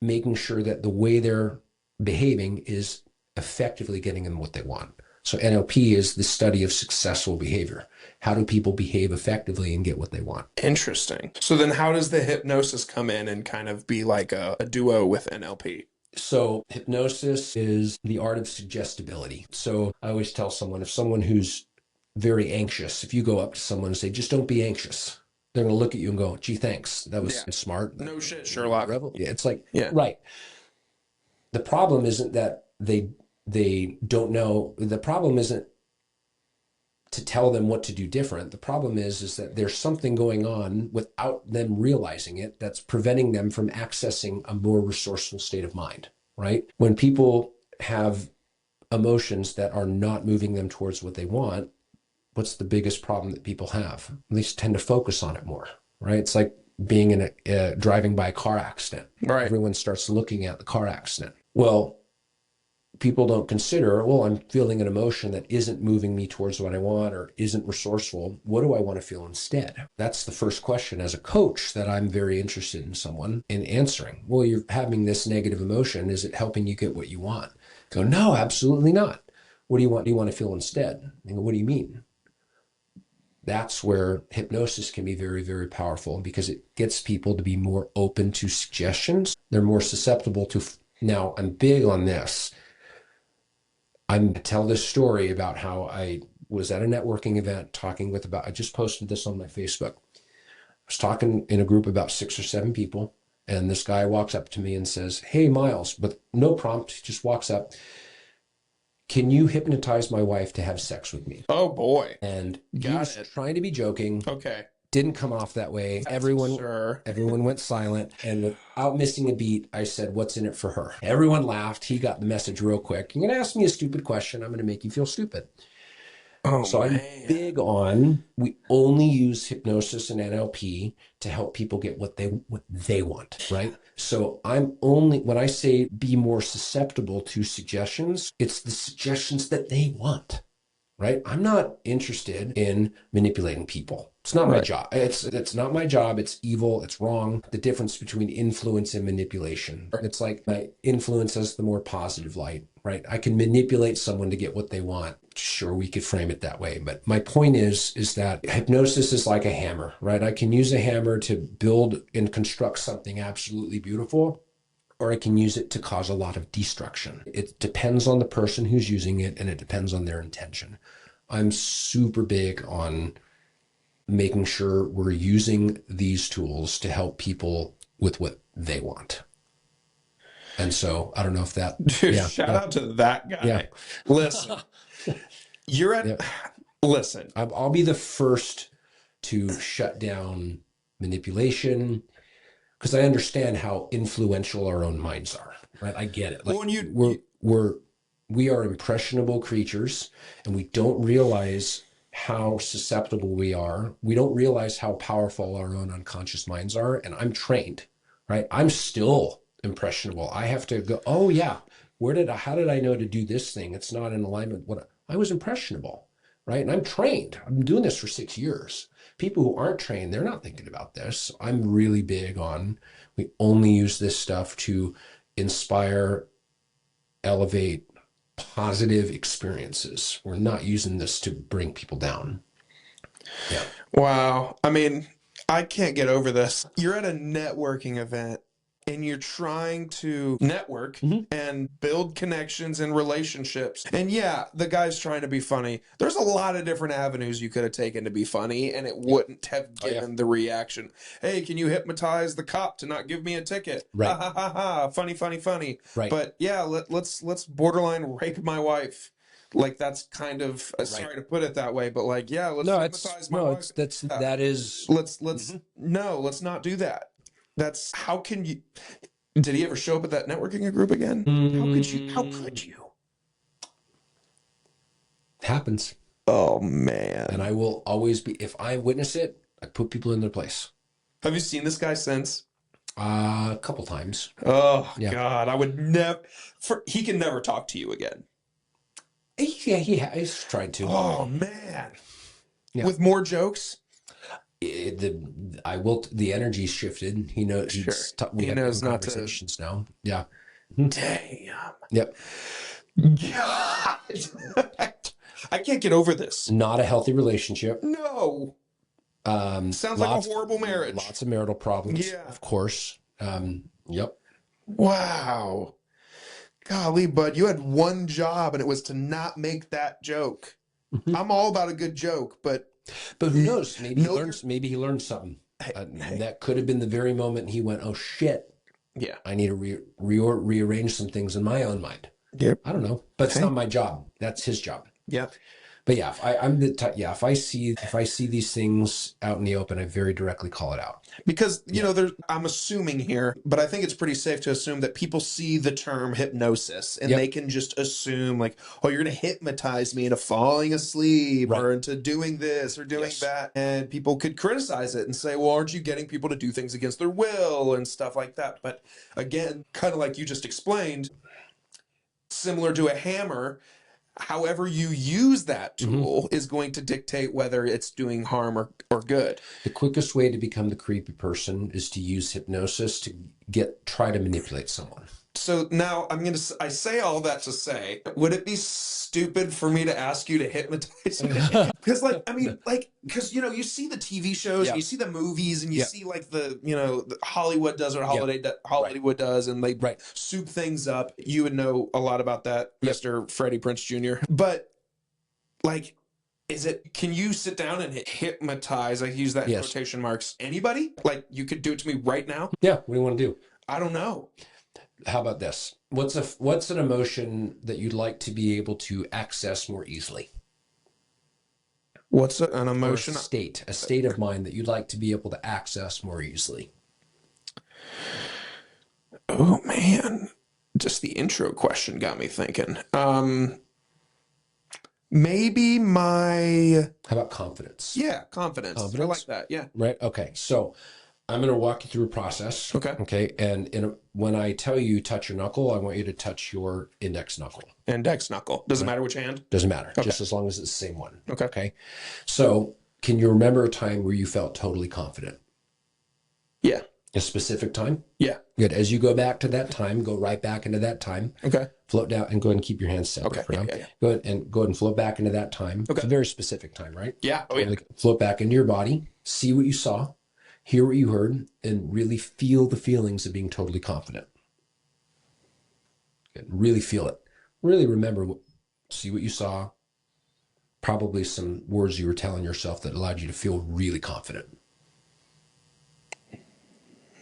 making sure that the way they're behaving is effectively getting them what they want. So NLP is the study of successful behavior. How do people behave effectively and get what they want? Interesting. So then how does the hypnosis come in and kind of be like a duo with NLP? So hypnosis is the art of suggestibility. So I always tell someone, if someone who's very anxious, if you go up to someone and say, just don't be anxious, they're going to look at you and go, gee, thanks. That was smart. No shit, Sherlock. Yeah, it's like, right. The problem isn't that they don't know. The problem isn't to tell them what to do different. The problem is that there's something going on without them realizing it that's preventing them from accessing a more resourceful state of mind, right? When people have emotions that are not moving them towards what they want, what's the biggest problem that people have? At least tend to focus on it more, right? It's like being in driving by a car accident. Right. Everyone starts looking at the car accident. Well, people don't consider, well, I'm feeling an emotion that isn't moving me towards what I want or isn't resourceful. What do I want to feel instead? That's the first question as a coach that I'm very interested in someone in answering. Well, you're having this negative emotion. Is it helping you get what you want? Go, no, absolutely not. What do you want? Do you want to feel instead? I go, what do you mean? That's where hypnosis can be very, very powerful because it gets people to be more open to suggestions. They're more susceptible to, now I'm big on this. I tell this story about how I was at a networking event I just posted this on my Facebook. I was talking in a group about 6 or 7 people, and this guy walks up to me and says, hey, Miles, with no prompt, he just walks up. Can you hypnotize my wife to have sex with me? Oh boy. And he was trying to be joking. Okay. Didn't come off that way. Everyone went silent, and without missing a beat, I said, what's in it for her? Everyone laughed. He got the message real quick. You're going to ask me a stupid question. I'm going to make you feel stupid. Oh, so man. I'm big on, we only use hypnosis and NLP to help people get what they want, right? So when I say be more susceptible to suggestions, it's the suggestions that they want, right? I'm not interested in manipulating people. It's not my job. It's not my job. It's evil. It's wrong. The difference between influence and manipulation. It's like my influence has the more positive light, right? I can manipulate someone to get what they want. Sure, we could frame it that way. But my point is that hypnosis is like a hammer, right? I can use a hammer to build and construct something absolutely beautiful, or I can use it to cause a lot of destruction. It depends on the person who's using it, and it depends on their intention. I'm super big on making sure we're using these tools to help people with what they want. And so I don't know if that... Dude, shout out to that guy. Yeah. Listen, listen. I'll be the first to shut down manipulation, because I understand how influential our own minds are, right? I get it. Like, we are impressionable creatures, and we don't realize how susceptible we are. We don't realize how powerful our own unconscious minds are. And I'm trained, right? I'm still impressionable. I have to go, oh yeah, how did I know to do this thing? It's not in alignment with what I was impressionable, right? And I'm trained. I've been doing this for 6 years. People who aren't trained, they're not thinking about this. I'm really big on, we only use this stuff to inspire, elevate, positive experiences. We're not using this to bring people down. Yeah. Wow. I mean, I can't get over this. You're at a networking event and you're trying to network and build connections and relationships. And yeah, the guy's trying to be funny. There's a lot of different avenues you could have taken to be funny, and it wouldn't have given the reaction. Hey, can you hypnotize the cop to not give me a ticket? Right. Ha ha ha ha. Funny, funny, funny. Right. But yeah, let's borderline rape my wife. Like, that's kind of sorry to put it that way, but like, yeah, let's hypnotize my wife. Let's not do that. That's, how can you, did he ever show up at that networking group again? How could you? It happens. Oh man. And I will always be, if I witness it, I put people in their place. Have you seen this guy since? A couple times. Oh God, I would never, he can never talk to you again. Yeah, he's tried to. Oh man. Yeah. With more jokes? The energy's shifted. He knows. He knows not conversations now. Yeah. Damn. Yep. God. I can't get over this. Not a healthy relationship. No. Sounds like a horrible marriage. Lots of marital problems. Yeah. Of course. Yep. Wow. Golly, bud, you had one job, and it was to not make that joke. I'm all about a good joke, but who knows? Maybe he learned something. That could have been the very moment he went, "Oh shit! Yeah, I need to rearrange some things in my own mind." Yep. I don't know, but it's not my job. That's his job. Yep. But yeah, I'm the type. Yeah, if I see these things out in the open, I very directly call it out. Because, you know, I'm assuming here, but I think it's pretty safe to assume that people see the term hypnosis and they can just assume like, oh, you're going to hypnotize me into falling asleep or into doing this or doing that. And people could criticize it and say, well, aren't you getting people to do things against their will and stuff like that? But again, kind of like you just explained, similar to a hammer, however you use that tool is going to dictate whether it's doing harm or good. The quickest way to become the creepy person is to use hypnosis to try to manipulate someone. So now I say all that to say, would it be stupid for me to ask you to hypnotize me? Because because, you know, you see the TV shows, and you see the movies, and you see like the Hollywood does what Hollywood does, and they soup things up. You would know a lot about that, Mr. Freddie Prinze Jr. But like, can you sit down and hypnotize? I use that in quotation marks. Anybody? Like, you could do it to me right now? Yeah. What do you want to do? I don't know. How about this? What's an emotion that you'd like to be able to access more easily? What's an emotion? Or a state of mind that you'd like to be able to access more easily. Oh man, just the intro question got me thinking. Maybe my... How about confidence? Yeah, confidence. I like that. Yeah. Right. Okay. So I'm going to walk you through a process. Okay. Okay. And when I tell you touch your knuckle, I want you to touch your index knuckle. Index knuckle. Doesn't matter which hand? Doesn't matter. Okay. Just as long as it's the same one. Okay. Okay. So can you remember a time where you felt totally confident? Yeah. A specific time? Yeah. Good. As you go back to that time, go right back into that time. Okay. Float down and go ahead and keep your hands separate for now. Yeah. Go ahead and float back into that time. Okay. It's a very specific time, right? Yeah. Oh, yeah. Float back into your body, see what you saw, hear what you heard, and really feel the feelings of being totally confident. Good. Really feel it. Really remember, see what you saw, probably some words you were telling yourself that allowed you to feel really confident.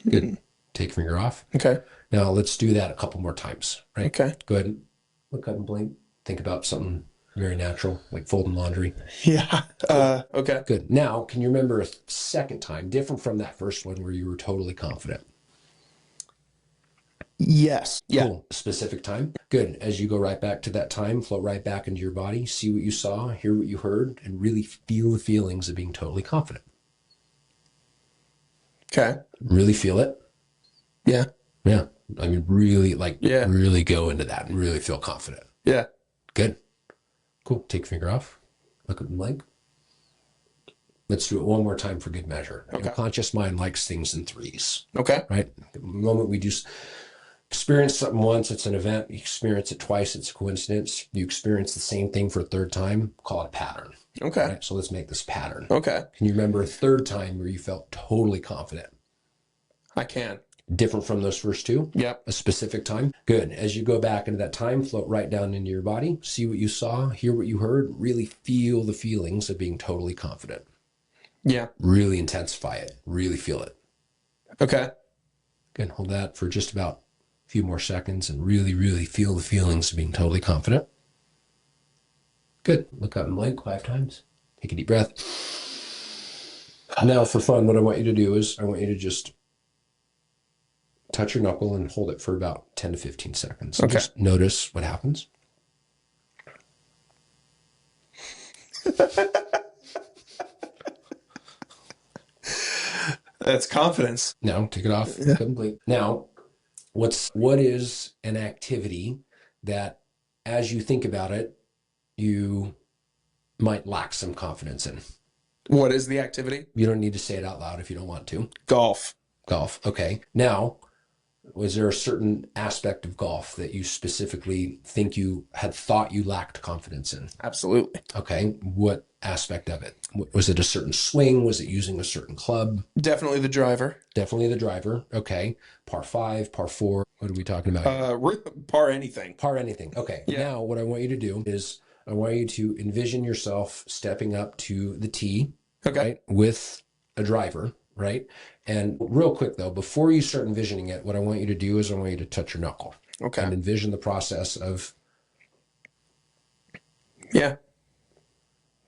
Good. Take your finger off. Okay. Now let's do that a couple more times, right? Okay. Go ahead and look up and blink. Think about something very natural, like folding laundry. Yeah. Okay. Good. Now, can you remember a second time, different from that first one, where you were totally confident? Yes. Yeah. Cool. Specific time. Good. As you go right back to that time, float right back into your body, see what you saw, hear what you heard, and really feel the feelings of being totally confident. Okay. Really feel it. Yeah. Yeah. I mean, really really go into that and really feel confident. Yeah. Good. Cool. Take your finger off. Look at the leg. Let's do it one more time for good measure. Okay. Your conscious mind likes things in threes. Okay. Right? The moment we just experience something once, it's an event. You experience it twice, it's a coincidence. You experience the same thing for a third time, call it a pattern. Okay. Right? So let's make this pattern. Okay. Can you remember a third time where you felt totally confident? I can. Different from those first two? Yep. A specific time? Good. As you go back into that time, float right down into your body, see what you saw, hear what you heard, really feel the feelings of being totally confident. Yeah. Really intensify it. Really feel it. Okay. Good. Hold that for just about a few more seconds and really, really feel the feelings of being totally confident. Good. Look up and blink 5 times. Take a deep breath. Now for fun, what I want you to do is I want you to just touch your knuckle and hold it for about 10 to 15 seconds. Okay. Just notice what happens. That's confidence. Now, take it off. Yeah. Complete. Now, what is an activity that, as you think about it, you might lack some confidence in? What is the activity? You don't need to say it out loud if you don't want to. Golf. Golf. Okay. Now, was there a certain aspect of golf that you specifically think you had thought you lacked confidence in? Absolutely. Okay. What aspect of it? Was it a certain swing? Was it using a certain club? Definitely the driver. Definitely the driver. Okay. Par 5, par 4. What are we talking about? Par anything. Par anything. Okay. Yeah. Now, what I want you to do is I want you to envision yourself stepping up to the tee. Okay. Right, with a driver, right? And real quick though, before you start envisioning it, what I want you to do is I want you to touch your knuckle. Okay. And envision the process of... Yeah.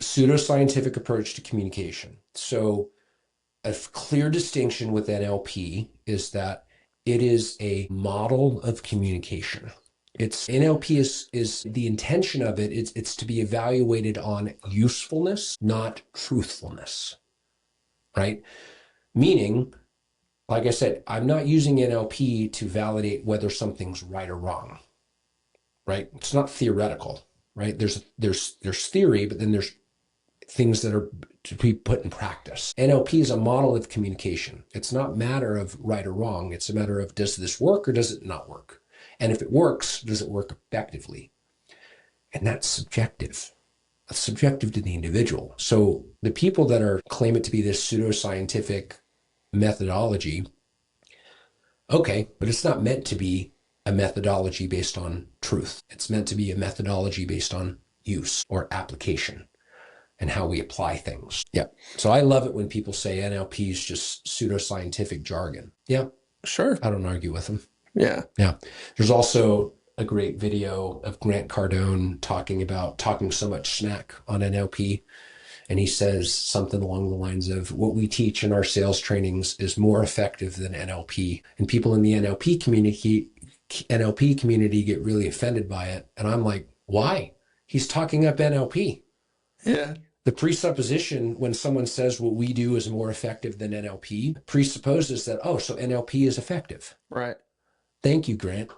pseudoscientific approach to communication. So a clear distinction with NLP is that it is a model of communication. It's NLP is the intention of it. It's to be evaluated on usefulness, not truthfulness, right? Meaning, like I said, I'm not using NLP to validate whether something's right or wrong, right? It's not theoretical, right? There's theory, but then there's things that are to be put in practice. NLP is a model of communication. It's not a matter of right or wrong. It's a matter of, does this work or does it not work? And if it works, does it work effectively? And that's subjective. That's subjective to the individual. So the people that claim it to be this pseudoscientific methodology, okay, but it's not meant to be a methodology based on truth. It's meant to be a methodology based on use or application and how we apply things. Yeah. So I love it when people say NLP is just pseudoscientific jargon. Yeah. Sure. I don't argue with them. Yeah. Yeah. There's also a great video of Grant Cardone talking so much smack on NLP. And he says something along the lines of, what we teach in our sales trainings is more effective than NLP. And people in the NLP community get really offended by it. And I'm like, why? He's talking up NLP. Yeah. The presupposition when someone says what we do is more effective than NLP presupposes that, oh, so NLP is effective. Right. Thank you, Grant.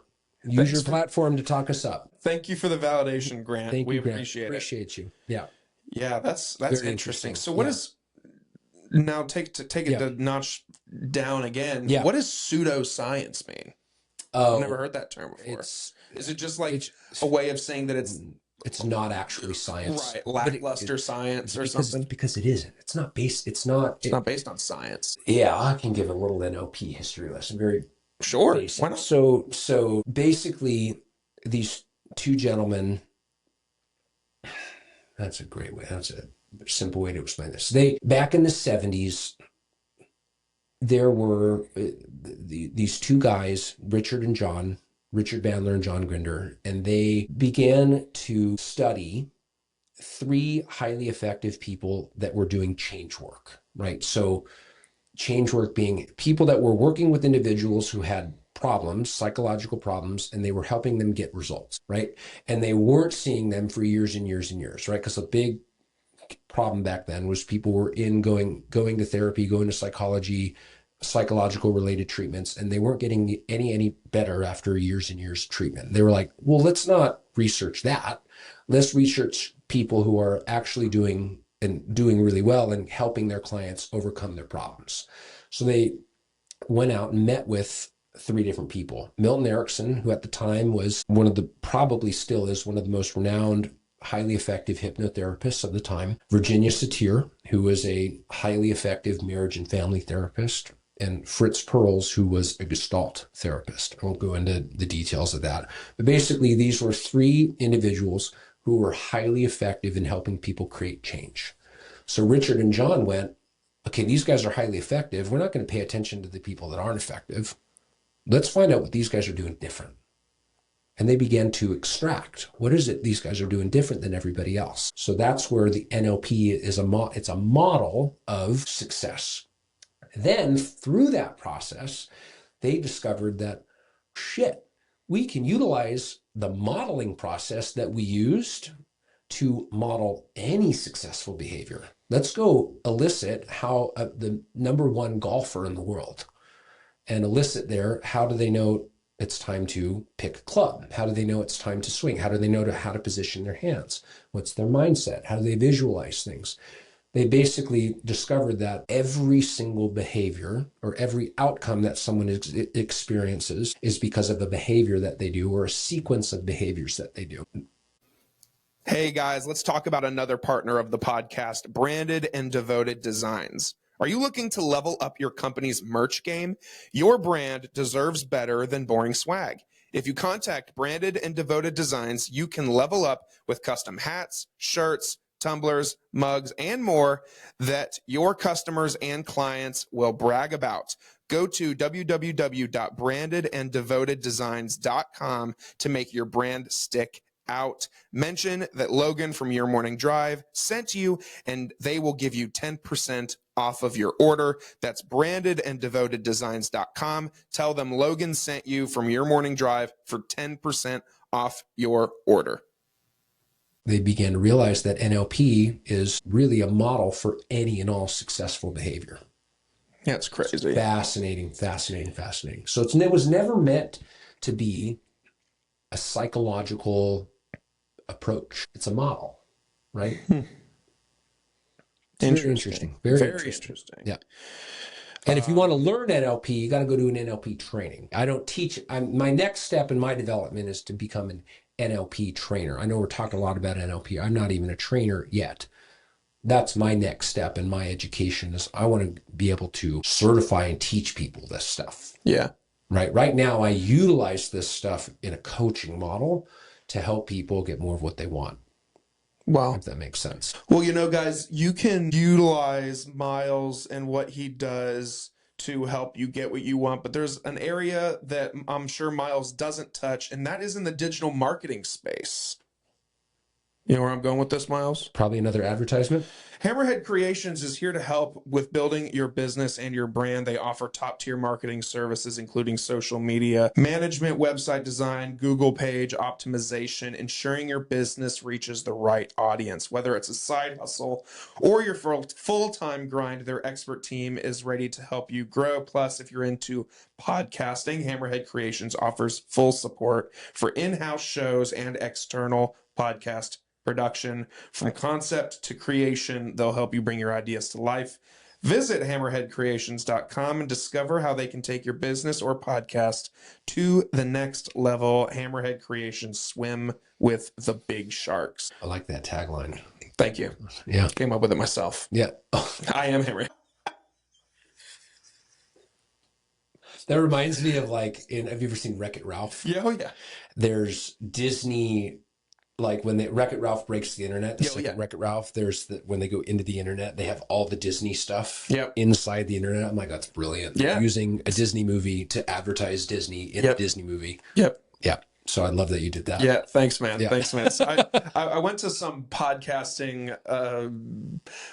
Use your platform to talk us up. Thank you for the validation, Grant. Thank you, Grant. Appreciate you. Yeah. Yeah, that's Very interesting. So what is now take it a notch down again? Yeah. What does pseudoscience mean? I've never heard that term before. Is it just like a way of saying that it's not actually science, right? Lackluster science or something? Because it isn't. It's not based. It's not based on science. Yeah, I can give a little NLP history lesson. Very sure. Basic. Why not? So basically, these two gentlemen. That's a great way. That's a simple way to explain this. Back in the 70s, there were these two guys, Richard Bandler and John Grinder, and they began to study 3 highly effective people that were doing change work, right? So change work being people that were working with individuals who had problems, psychological problems, and they were helping them get results, right? And they weren't seeing them for years and years and years, right? Because a big problem back then was people were going to therapy, going to psychological related treatments, and they weren't getting any better after years and years of treatment. They were like, well, let's not research that. Let's research people who are actually doing really well and helping their clients overcome their problems. So they went out and met with 3 different people. Milton Erickson, who at the time was probably still is one of the most renowned, highly effective hypnotherapists of the time. Virginia Satir, who was a highly effective marriage and family therapist. And Fritz Perls, who was a Gestalt therapist. I won't go into the details of that. But basically, these were 3 individuals who were highly effective in helping people create change. So Richard and John went, okay, these guys are highly effective. We're not going to pay attention to the people that aren't effective. Let's find out what these guys are doing different. And they began to extract, what is it these guys are doing different than everybody else? So that's where the NLP is it's a model of success. Then through that process, they discovered that, we can utilize the modeling process that we used to model any successful behavior. Let's go elicit how the #1 golfer in the world and elicit there, how do they know it's time to pick a club? How do they know it's time to swing? How do they know how to position their hands? What's their mindset? How do they visualize things? They basically discovered that every single behavior or every outcome that someone experiences is because of a behavior that they do or a sequence of behaviors that they do. Hey guys, let's talk about another partner of the podcast, Branded and Devoted Designs. Are you looking to level up your company's merch game? Your brand deserves better than boring swag. If you contact Branded and Devoted Designs, you can level up with custom hats, shirts, tumblers, mugs, and more that your customers and clients will brag about. Go to www.brandedanddevoteddesigns.com to make your brand stick out. Mention that Logan from Your Morning Drive sent you, and they will give you 10% off of your order. That's brandedanddevoted.designs.com. Tell them Logan sent you from Your Morning Drive for 10% off your order. They began to realize that NLP is really a model for any and all successful behavior. Yeah, it's crazy. It's fascinating. So it was never meant to be a psychological approach. It's a model, right? It's very interesting. Very interesting. Yeah. And if you want to learn NLP, you got to go to an NLP training. I don't teach. My next step in my development is to become an NLP trainer. I know we're talking a lot about NLP. I'm not even a trainer yet. That's my next step in my education is I want to be able to certify and teach people this stuff. Yeah. Right now, I utilize this stuff in a coaching model to help people get more of what they want. Wow. If that makes sense. Well, guys, you can utilize Miles and what he does to help you get what you want. But there's an area that I'm sure Miles doesn't touch, and that is in the digital marketing space. You know where I'm going with this, Miles? Probably another advertisement. Hammerhead Creations is here to help with building your business and your brand. They offer top-tier marketing services, including social media management, website design, Google page optimization, ensuring your business reaches the right audience. Whether it's a side hustle or your full-time grind, their expert team is ready to help you grow. Plus, if you're into podcasting, Hammerhead Creations offers full support for in-house shows and external podcast production. From concept to creation, they'll help you bring your ideas to life. Visit hammerheadcreations.com and discover how they can take your business or podcast to the next level. Hammerhead Creations, swim with the big sharks. I like that tagline. Thank you. Yeah. Came up with it myself. Yeah. I am Hammerhead. That reminds me of have you ever seen Wreck-It Ralph? Yeah, oh yeah. There's Disney. Like when Wreck-It Ralph breaks the internet, Wreck-It Ralph, when they go into the internet, they have all the Disney stuff inside the internet. I'm like, that's brilliant. Yeah. Using a Disney movie to advertise Disney in a Disney movie. Yep. Yeah. So I love that you did that. Yeah. Thanks, man. Yeah. Thanks, man. So I went to some podcasting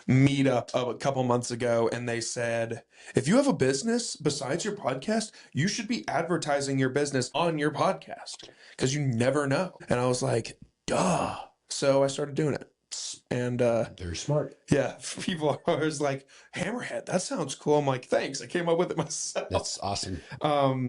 meetup a couple months ago, and they said, if you have a business besides your podcast, you should be advertising your business on your podcast because you never know. And I was like, duh. So I started doing it. And very smart. Yeah, people are always like, Hammerhead, that sounds cool. I'm like, thanks. I came up with it myself. That's awesome.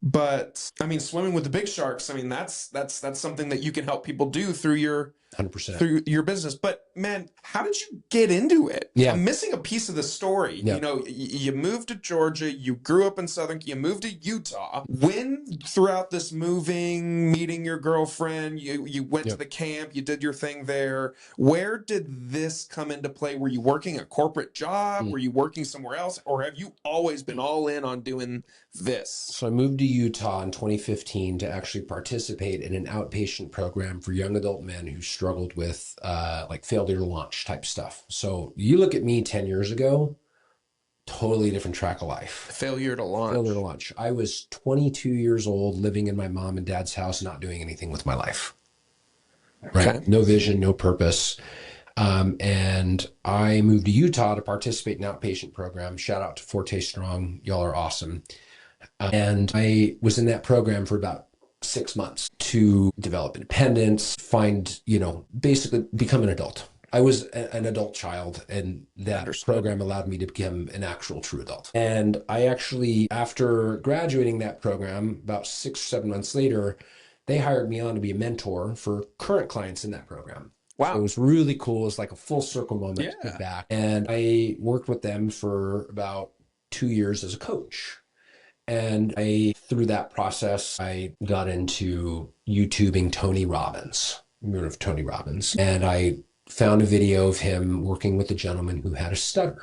But I mean, swimming with the big sharks, I mean, that's something that you can help people do through your 100% through your business. But man, how did you get into it? Yeah. I'm missing a piece of the story. Yeah. You moved to Georgia, you grew up in you moved to Utah. When throughout this moving, meeting your girlfriend, you went to the camp, you did your thing there. Where did this come into play? Were you working a corporate job? Were you working somewhere else? Or have you always been all in on doing this? So I moved to Utah in 2015 to actually participate in an outpatient program for young adult men who struggled with failure to launch type stuff. So you look at me 10 years ago, totally different track of life. Failure to launch. I was 22 years old, living in my mom and dad's house, not doing anything with my life. Right? Okay. No vision, no purpose. And I moved to Utah to participate in an outpatient program. Shout out to Forte Strong. Y'all are awesome. And I was in that program for about 6 months to develop independence, basically become an adult. I was an adult child, and that program allowed me to become an actual true adult. And I actually, after graduating that program, about 6 or 7 months later, they hired me on to be a mentor for current clients in that program. Wow. So it was really cool. It was like a full circle moment to get back. And I worked with them for about 2 years as a coach. And through that process, I got into YouTubing Tony Robbins. You heard of Tony Robbins. And I found a video of him working with a gentleman who had a stutter.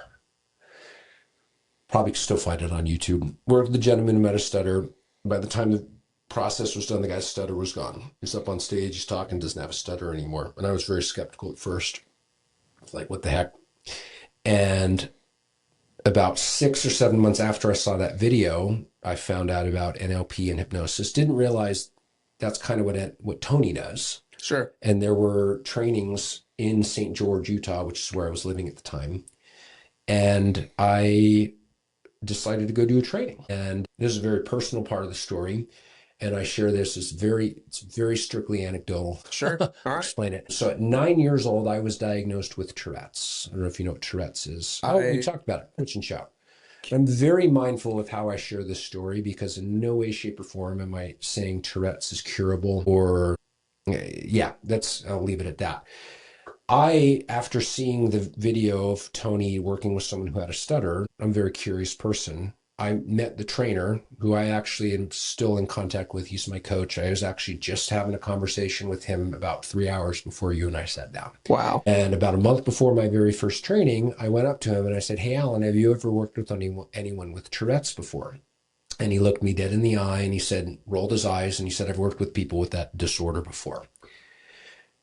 Probably still find it on YouTube. Worked with the gentleman who had a stutter. By the time the process was done, the guy's stutter was gone. He's up on stage, he's talking, doesn't have a stutter anymore. And I was very skeptical at first. Like, what the heck? And about 6 or 7 months after I saw that video, I found out about NLP and hypnosis. Didn't realize that's kind of what Tony does. Sure. And there were trainings in St. George, Utah, which is where I was living at the time. And I decided to go do a training. And this is a very personal part of the story. And I share this as it's very strictly anecdotal. Sure. All right. Explain it. So at 9 years old, I was diagnosed with Tourette's. I don't know if you know what Tourette's is. We talked about it. Punch and shout. I'm very mindful of how I share this story because in no way, shape, or form am I saying Tourette's is curable or, I'll leave it at that. After seeing the video of Tony working with someone who had a stutter, I'm a very curious person. I met the trainer, who I actually am still in contact with. He's my coach. I was actually just having a conversation with him about 3 hours before you and I sat down. Wow. And about a month before my very first training, I went up to him and I said, "Hey, Alan, have you ever worked with anyone with Tourette's before?" And he looked me dead in the eye and he said, rolled his eyes, and he said, "I've worked with people with that disorder before."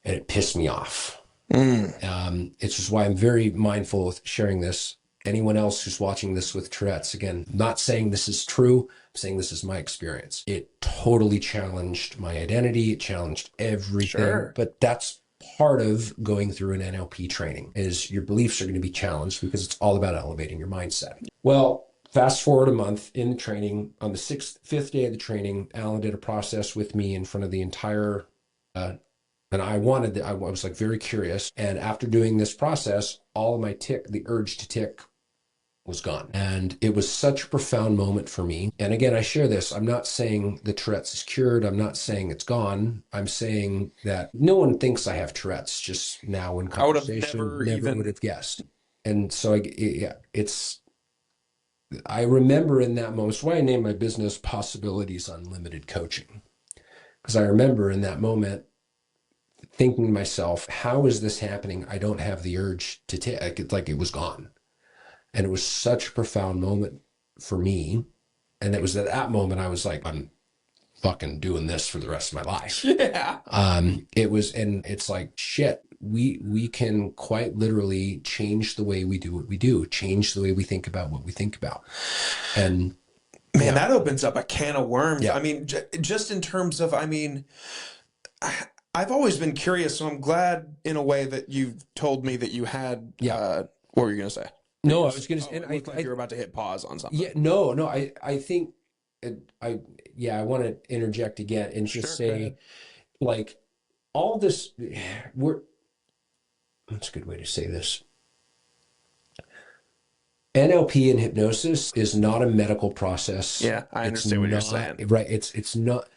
And it pissed me off. It's just why I'm very mindful of sharing this. Anyone else who's watching this with Tourette's, again, not saying this is true, I'm saying this is my experience. It totally challenged my identity. It challenged everything. Sure. But that's part of going through an NLP training, is your beliefs are going to be challenged because it's all about elevating your mindset. Well, fast forward a month in the training. On the fifth day of the training, Alan did a process with me in front of the entire and I was like very curious. And after doing this process, all of my the urge to tick was gone. And it was such a profound moment for me. And again, I share this. I'm not saying the Tourette's is cured. I'm not saying it's gone. I'm saying that no one thinks I have Tourette's just now in conversation. I never would have guessed. And so I remember in that moment, it's why I named my business Possibilities Unlimited Coaching. Because I remember in that moment, thinking to myself, how is this happening? I don't have the urge to take. It's like it was gone. And it was such a profound moment for me. And it was at that moment I was like, I'm fucking doing this for the rest of my life. Yeah. It's like, shit, we can quite literally change the way we do what we do, change the way we think about what we think about. And man, that opens up a can of worms. Yeah. I mean, just in terms of, I've always been curious, so I'm glad in a way that you've told me that you had, what were you going to say? No, I was going to say, it looked like you were about to hit pause on something. Yeah, no, I think, I want to interject again and just say, like, all this, that's a good way to say this. NLP and hypnosis is not a medical process. Yeah, I understand what you're saying. Right, it's not.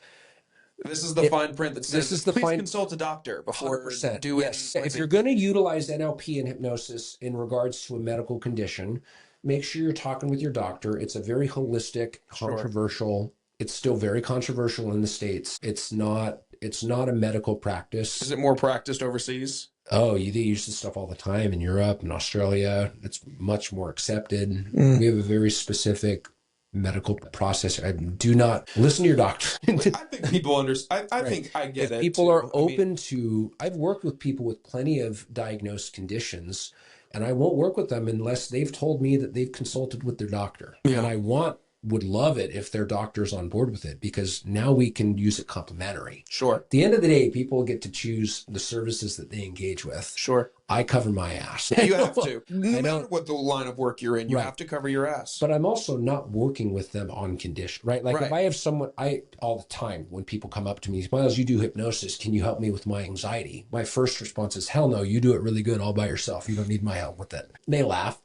This is the fine print that says, please consult a doctor before 100%. doing. Yes. If you're going to utilize NLP and hypnosis in regards to a medical condition, make sure you're talking with your doctor. It's a very holistic, controversial. It's still very controversial in the States. It's not a medical practice. Is it more practiced overseas? Oh, they use this stuff all the time in Europe and Australia. It's much more accepted. We have a very specific medical process. I do not listen to your doctor. I think people understand. I think I get it. People are open to. I've worked with people with plenty of diagnosed conditions, and I won't work with them unless they've told me that they've consulted with their doctor. Yeah. And I would love it if their doctor's on board with it, because now we can use it complementary. Sure. At the end of the day, people get to choose the services that they engage with. Sure. I cover my ass. You have to. No matter what the line of work you're in, you have to cover your ass. But I'm also not working with them on condition, right? Like if I have someone, all the time when people come up to me, Miles, you do hypnosis. Can you help me with my anxiety? My first response is, hell no, you do it really good all by yourself. You don't need my help with it. They laugh,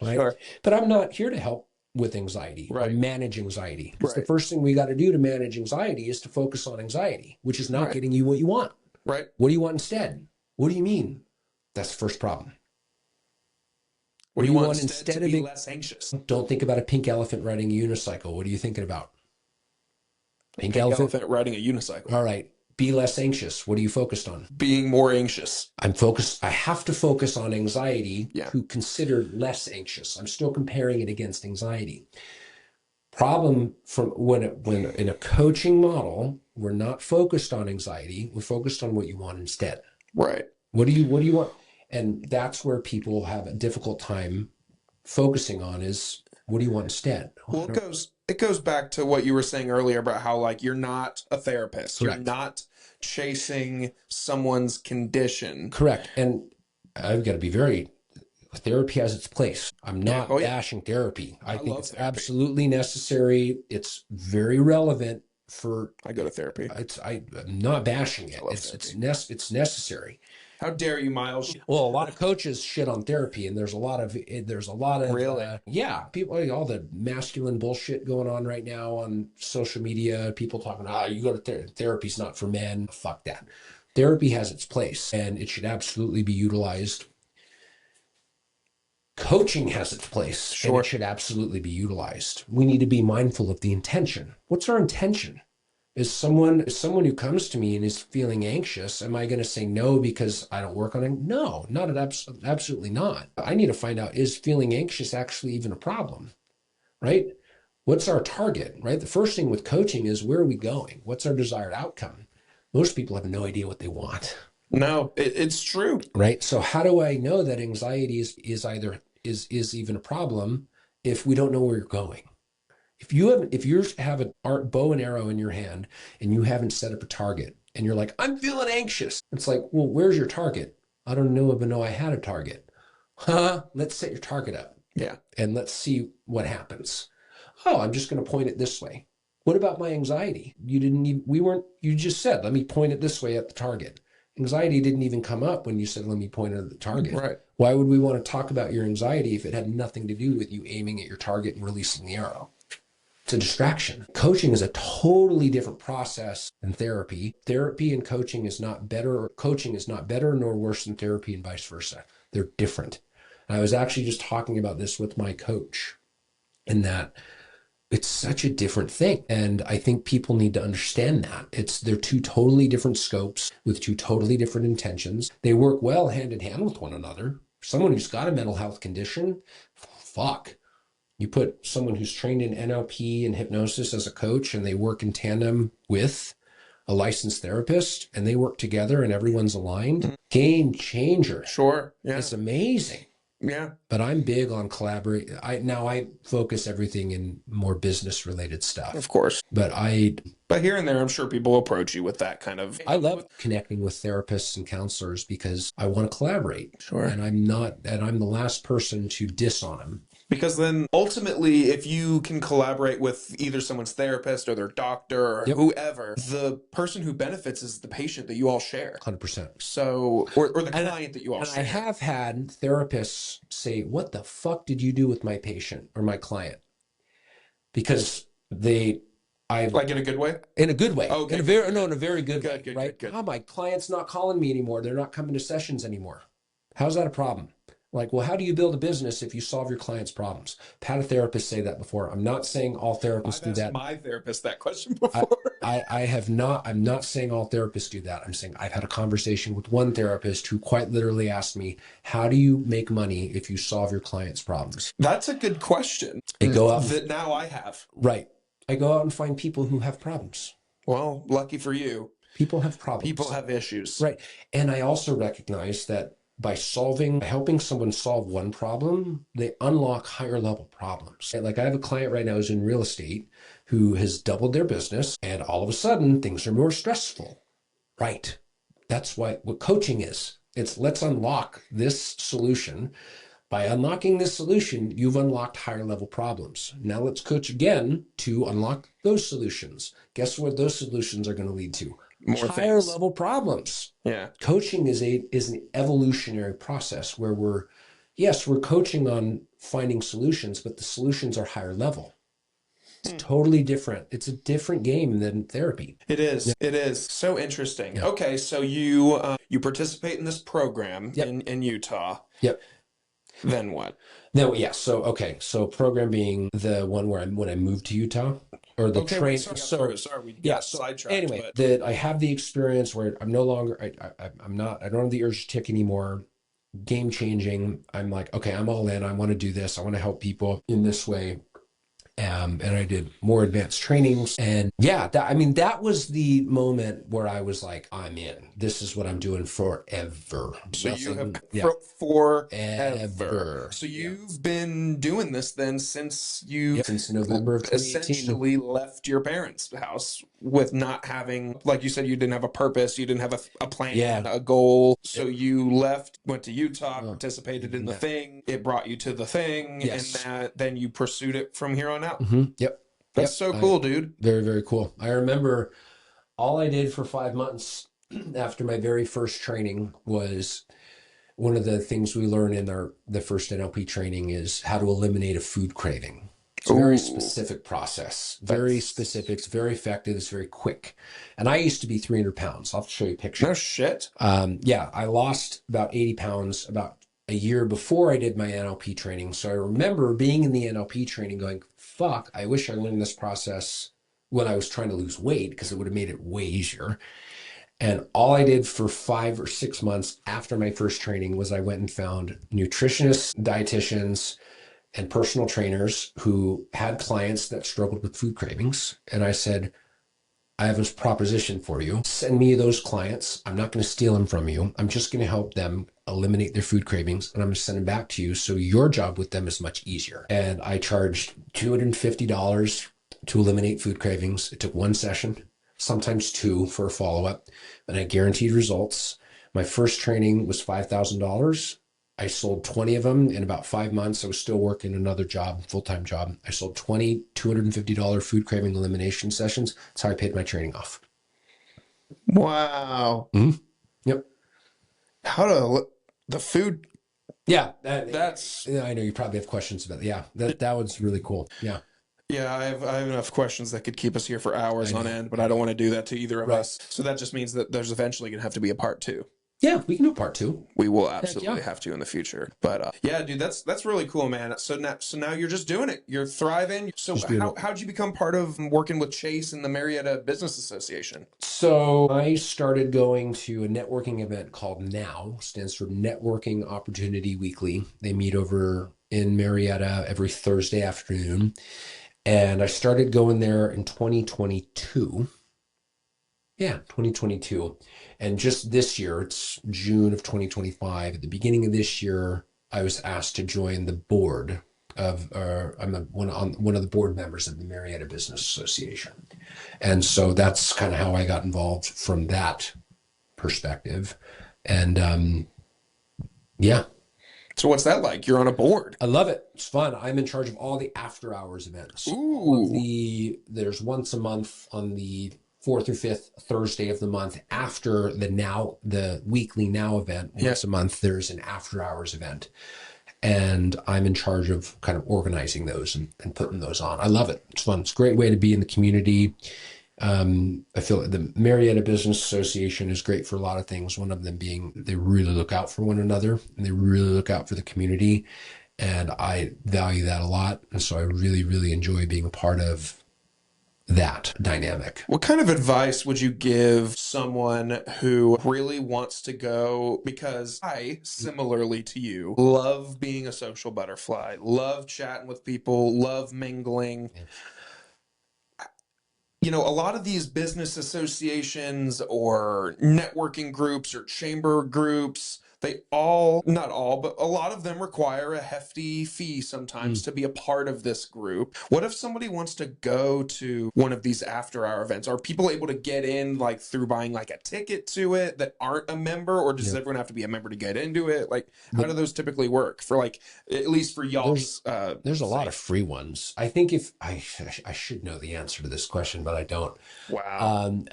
right? Sure. But I'm not here to help with anxiety or manage anxiety. It's the first thing we got to do to manage anxiety is to focus on anxiety, which is not getting you what you want. Right. What do you want instead? What do you mean? That's the first problem. What do you want instead of being less anxious? Don't think about a pink elephant riding a unicycle. What are you thinking about? Pink elephant riding a unicycle. All right. Be less anxious. What are you focused on? Being more anxious. I'm focused. I have to focus on anxiety to consider less anxious. I'm still comparing it against anxiety. Problem from when in a coaching model, we're not focused on anxiety. We're focused on what you want instead. Right. What do you want? And that's where people have a difficult time focusing on is What do you want instead? Well, it goes back to what you were saying earlier about how like you're not a therapist. Correct. You're not chasing someone's condition. Correct. And I've got to be very, therapy has its place. I'm not bashing therapy. I think it's therapy. Absolutely necessary. It's very relevant for. I go to therapy. I'm not bashing it. It's necessary. How dare you, Miles? Well, a lot of coaches shit on therapy, and there's a lot of really, people, all the masculine bullshit going on right now on social media. People talking, you go to therapy's not for men. Fuck that. Therapy has its place, and it should absolutely be utilized. Coaching has its place, and it should absolutely be utilized. We need to be mindful of the intention. What's our intention? Is someone who comes to me and is feeling anxious, am I going to say no because I don't work on it? No, absolutely not. I need to find out, is feeling anxious actually even a problem, right? What's our target, right? The first thing with coaching is, where are we going? What's our desired outcome? Most people have no idea what they want. No, it's true. Right? So how do I know that anxiety is even a problem if we don't know where you're going? If you have a bow and arrow in your hand and you haven't set up a target and you're like, I'm feeling anxious. It's like, well, where's your target? I don't even know I had a target. Let's set your target up. Yeah. And let's see what happens. Oh, I'm just going to point it this way. What about my anxiety? You just said, let me point it this way at the target. Anxiety didn't even come up when you said, let me point it at the target. Right. Why would we want to talk about your anxiety if it had nothing to do with you aiming at your target and releasing the arrow? It's a distraction. Coaching is a totally different process than therapy. Therapy and coaching is not better, or coaching is not better nor worse than therapy, and vice versa. They're different. And I was actually just talking about this with my coach, in that it's such a different thing. And I think people need to understand that. They're two totally different scopes with two totally different intentions. They work well hand in hand with one another. Someone who's got a mental health condition, fuck. You put someone who's trained in NLP and hypnosis as a coach, and they work in tandem with a licensed therapist, and they work together and everyone's aligned. Game changer. Sure. Yeah. It's amazing. Yeah. But I'm big on collaborating. I focus everything in more business related stuff. Of course. But here and there, I'm sure people approach you with that kind of. I love connecting with therapists and counselors because I want to collaborate. Sure. And I'm the last person to diss on them. Because then ultimately, if you can collaborate with either someone's therapist or their doctor or whoever, the person who benefits is the patient that you all share. 100%. So, or the client that you all share. I have had therapists say, what the fuck did you do with my patient or my client? Because like in a good way? In a good way. Okay. In a very good way. Good. Oh, my client's not calling me anymore. They're not coming to sessions anymore. How's that a problem? Like, well, how do you build a business if you solve your client's problems? I've had a therapist say that before. I'm not saying all therapists do that. I've asked my therapist that question before. I have not. I'm not saying all therapists do that. I'm saying I've had a conversation with one therapist who quite literally asked me, how do you make money if you solve your client's problems? That's a good question. That now I have. Right. I go out and find people who have problems. Well, lucky for you. People have problems. People have issues. Right. And I also recognize that by helping someone solve one problem, they unlock higher level problems. Like, I have a client right now who's in real estate who has doubled their business, and all of a sudden things are more stressful. Right. That's what coaching is. It's let's unlock this solution. By unlocking this solution, you've unlocked higher level problems. Now let's coach again to unlock those solutions. Guess what those solutions are going to lead to? More higher level problems. Yeah. Coaching is an evolutionary process where we're coaching on finding solutions, but the solutions are higher level. It's totally different. It's a different game than therapy. It is. Yeah. It is. So interesting. Yeah. Okay. So you participate in this program in Utah. Yep. Then what? No, yeah. So program being the one where when I moved to Utah, or the train. Sorry, we got sidetracked. Anyway, that I have the experience where I'm no longer. I don't have the urge to tick anymore. Game changing. I'm like, okay, I'm all in. I want to do this. I want to help people in this way. And I did more advanced trainings. And yeah, that was the moment where I was like, I'm in. This is what I'm doing forever. So you have Yeah, forever. ever. So Yeah. you've been doing this then since you Yep. Since November of 2018. essentially left your parents' house with not having, like you said, you didn't have a purpose, you didn't have a plan, Yeah. a goal. So Yep. you left, went to Utah, participated in the Yeah. thing. It brought you to the thing, Yes. and then you pursued it from here on out. Yep. That's so cool, dude. Very, very cool. I remember all I did for 5 months after my very first training was one of the things we learn in the first NLP training is how to eliminate a food craving. It's a very specific process, very specific. It's very effective. It's very quick. And I used to be 300 pounds. I'll have to show you a picture. No shit. Yeah, I lost about 80 pounds about a year before I did my NLP training. So I remember being in the NLP training going, fuck, I wish I learned this process when I was trying to lose weight because it would have made it way easier. And all I did for 5 or 6 months after my first training was I went and found nutritionists, dietitians, and personal trainers who had clients that struggled with food cravings. And I said, I have a proposition for you. Send me those clients. I'm not going to steal them from you. I'm just going to help them eliminate their food cravings, and I'm going to send them back to you. So your job with them is much easier. And I charged $250 to eliminate food cravings. It took one session, sometimes two for a follow-up, and I guaranteed results. My first training was $5,000. I sold 20 of them in about 5 months. I was still working another job, full-time job. I sold 20 $250 food craving elimination sessions. That's how I paid my training off. Wow. Mm-hmm. Yep. How to the food? Yeah, that's. I know you probably have questions about. Yeah, that was really cool. Yeah. Yeah, I have enough questions that could keep us here for hours on end, but I don't want to do that to either of us. So that just means that there's eventually going to have to be a part 2. Yeah, we can do part 2. We will absolutely have to in the future. But yeah, dude, that's really cool, man. So now you're just doing it. You're thriving. So how'd you become part of working with Chase and the Marietta Business Association? So I started going to a networking event called NOW, stands for Networking Opportunity Weekly. They meet over in Marietta every Thursday afternoon. And I started going there in 2022. Yeah, 2022. And just this year, it's June of 2025. At the beginning of this year, I was asked to join the board of, I'm one of the board members of the Marietta Business Association. And so that's kind of how I got involved from that perspective. And yeah. So what's that like? You're on a board. I love it. It's fun. I'm in charge of all the after hours events. There's once a month on the 4th or 5th Thursday of the month after the weekly NOW event. Once a month, there's an after hours event. And I'm in charge of kind of organizing those and putting those on. I love it. It's fun. It's a great way to be in the community. I feel like the Marietta Business Association is great for a lot of things. One of them being they really look out for one another and they really look out for the community. And I value that a lot. And so I really, really enjoy being a part of that dynamic. What kind of advice would you give someone who really wants to go? Because I, similarly to you, love being a social butterfly, love chatting with people, love mingling. You know, a lot of these business associations or networking groups or chamber groups, they all, not all, but a lot of them require a hefty fee sometimes to be a part of this group. What if somebody wants to go to one of these after hour events? Are people able to get in like through buying like a ticket to it that aren't a member, or does everyone have to be a member to get into it? Like, how do those typically work for like, at least for y'all's? There's a lot of free ones. I think if I should know the answer to this question, but I don't. Wow.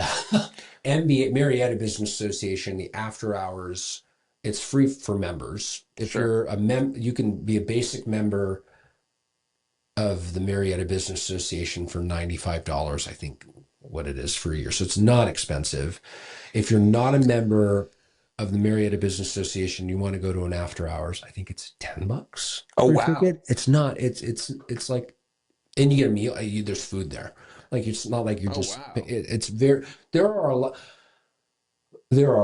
Marietta Business Association, the after hours, it's free for members. If you're a you can be a basic member of the Marietta Business Association for $95, I think what it is for a year. So it's not expensive. If you're not a member of the Marietta Business Association, you want to go to an after hours, I think it's $10. Oh, wow. It's not, it's like, and you get a meal, there's food there. Like, it's not like you're it's very, there are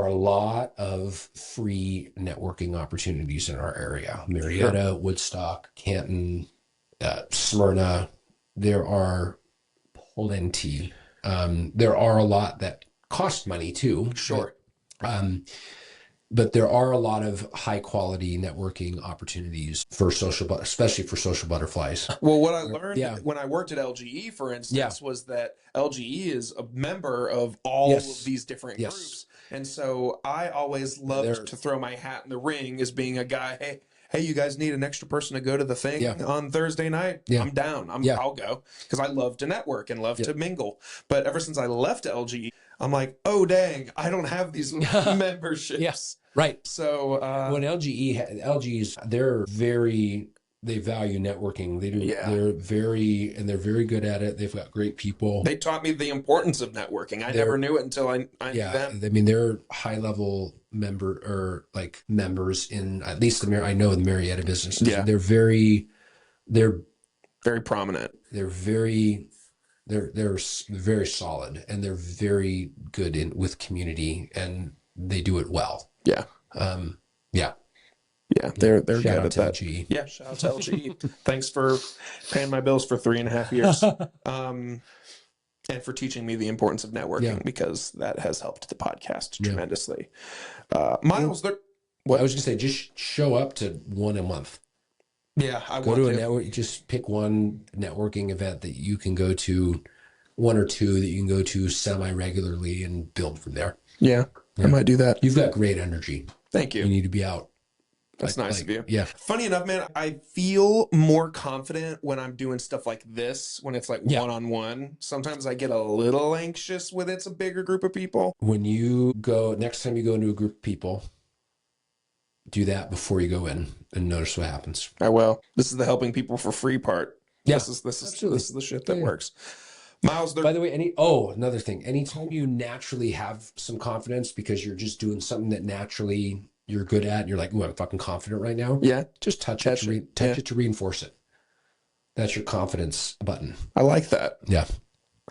a lot of free networking opportunities in our area. Marietta, Woodstock, Canton, Smyrna, there are plenty. There are a lot that cost money too. Sure. But there are a lot of high quality networking opportunities for especially for social butterflies. Well, what I learned when I worked at LGE, for instance, was that LGE is a member of all of these different groups. And so I always loved to throw my hat in the ring as being a guy, hey, you guys need an extra person to go to the thing on Thursday night? I'm down. I'll go, because I love to network and love to mingle. But ever since I left LGE, I'm like, oh, dang, I don't have these memberships. Yes, right. So when LG's, they value networking. They do. They're very good at it. They've got great people. They taught me the importance of networking. I never knew it until I knew them. I mean, they're high level members in at least I know the Marietta businesses. Yeah. They're very prominent. They're very solid, and they're very good with community, and they do it well. Yeah. Yeah, they're good at that. LG. Yeah, shout out to LG. Thanks for paying my bills for 3.5 years. And for teaching me the importance of networking, because that has helped the podcast tremendously. Miles, I was going to say, just show up to one a month. Yeah, I go to a network. Just pick one networking event that you can go to, one or two that you can go to semi-regularly, and build from there. Yeah, I might do that. You've got great energy. Thank you. You need to be out. That's nice of you. Yeah. Funny enough, man, I feel more confident when I'm doing stuff like this, when it's like one-on-one. Sometimes I get a little anxious when it's a bigger group of people. When you go, next time you go into a group of people, do that before you go in and notice what happens. I will. This is the helping people for free part. Yeah. This is the shit that works. Miles, by the way, another thing, anytime you naturally have some confidence because you're just doing something that naturally you're good at, and you're like, ooh, I'm fucking confident right now. Yeah. Just touch it to reinforce it. That's your confidence button. I like that. Yeah.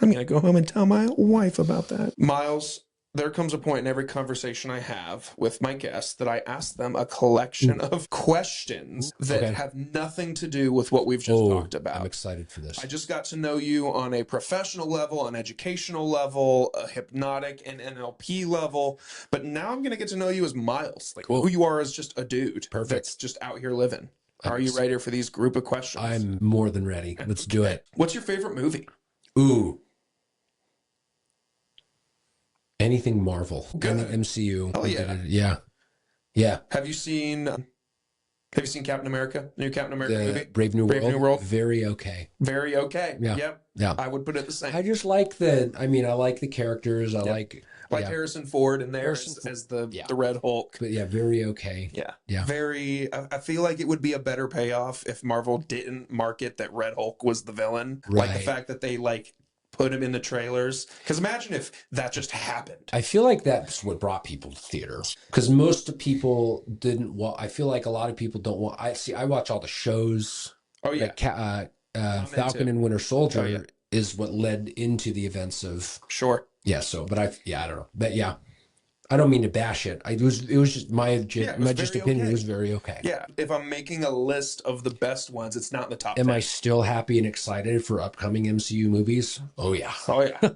I'm going to go home and tell my wife about that. Miles, there comes a point in every conversation I have with my guests that I ask them a collection of questions that have nothing to do with what we've just talked about. I'm excited for this. I just got to know you on a professional level, an educational level, a hypnotic and NLP level, but now I'm going to get to know you as Miles, like who you are as just a dude. Perfect. That's just out here living. Are you ready for these group of questions? I'm more than ready. Let's do it. What's your favorite movie? Ooh. Anything Marvel. Good. MCU. Oh yeah. Yeah. Yeah. Have you seen Captain America? The new Captain America movie? Brave New World? Very okay. Very okay. Yeah. Yep. Yeah. I would put it the same. I just like I like the characters. I like Harrison Ford in there as the Red Hulk. But very okay. Yeah. Yeah. I feel like it would be a better payoff if Marvel didn't market that Red Hulk was the villain. Like the fact that they put him in the trailers. Because imagine if that just happened. I feel like that's what brought people to theater. Because most people didn't want. I feel like a lot of people don't want. I watch all the shows. Oh yeah. Falcon and Winter Soldier is what led into the events of. Sure. Yeah. So, but I don't know. But yeah. I don't mean to bash it. It was just my opinion. It was very okay. Yeah. If I'm making a list of the best ones, it's not in the top 10. Am I still happy and excited for upcoming MCU movies? Oh yeah. Oh yeah.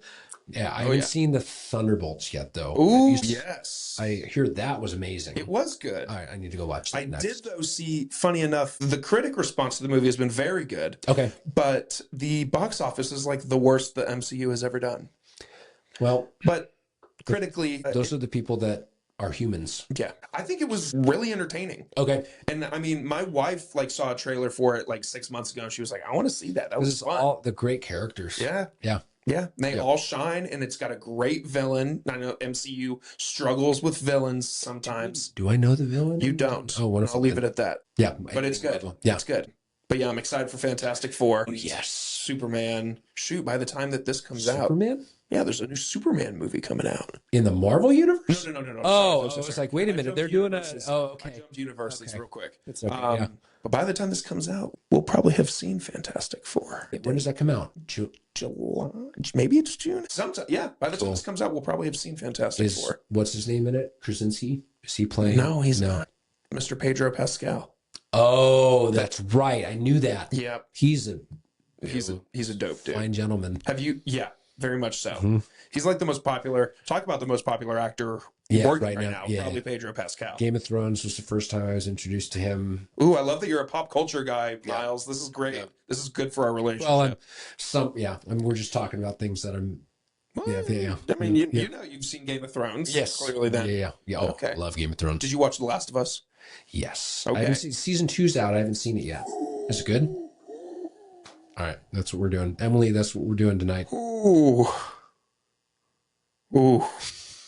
Yeah. I haven't seen the Thunderbolts yet though. Ooh, yes. I hear that was amazing. It was good. All right, I need to go watch that. I did though see, funny enough, the critic response to the movie has been very good. Okay. But the box office is like the worst the MCU has ever done. Well, but critically, those are the people that are humans. Yeah. I think it was really entertaining. Okay. And I mean, my wife saw a trailer for it 6 months ago and she was like, I want to see that. That was fun. All the great characters. Yeah. Yeah. Yeah. They all shine, and it's got a great villain. I know MCU struggles with villains sometimes. Do I know the villain? You don't. Oh, wonderful. I'll leave it at that. Yeah. But it's good. Yeah. It's good. But yeah, I'm excited for Fantastic Four. Oh, yes. Superman. Shoot, by the time that this comes out. Superman? Yeah, there's a new Superman movie coming out. In the Marvel universe? No. Oh, I was like, wait a minute. They're doing a... Oh, okay. I jumped universes real quick. It's okay, But by the time this comes out, we'll probably have seen Fantastic Four. When does that come out? July? Maybe it's June? Sometime. Yeah, by the time this comes out, we'll probably have seen Fantastic Four. What's his name in it? Krasinski? Is he playing? No, he's not. Mr. Pedro Pascal. Oh, that's right. I knew that. Yeah. He's a He's a dope dude. Fine gentleman. Have you? Yeah, very much so. Mm-hmm. He's like the most popular. Talk about the most popular actor Yeah, working right now. Yeah. Probably Pedro Pascal. Game of Thrones was the first time I was introduced to him. Ooh, I love that you're a pop culture guy, Miles. This is great. Yeah. This is good for our relationship. Well, I mean, we're just talking about things that I'm. Well, Yeah. I mean, you know, you've seen Game of Thrones. Yes. Clearly then. Yeah. Oh, Okay. I love Game of Thrones. Did you watch The Last of Us? Yes. Okay. I haven't seen, season 2's out. I haven't seen it yet. Is it good? All right. That's what we're doing. Emily, that's what we're doing tonight. Ooh.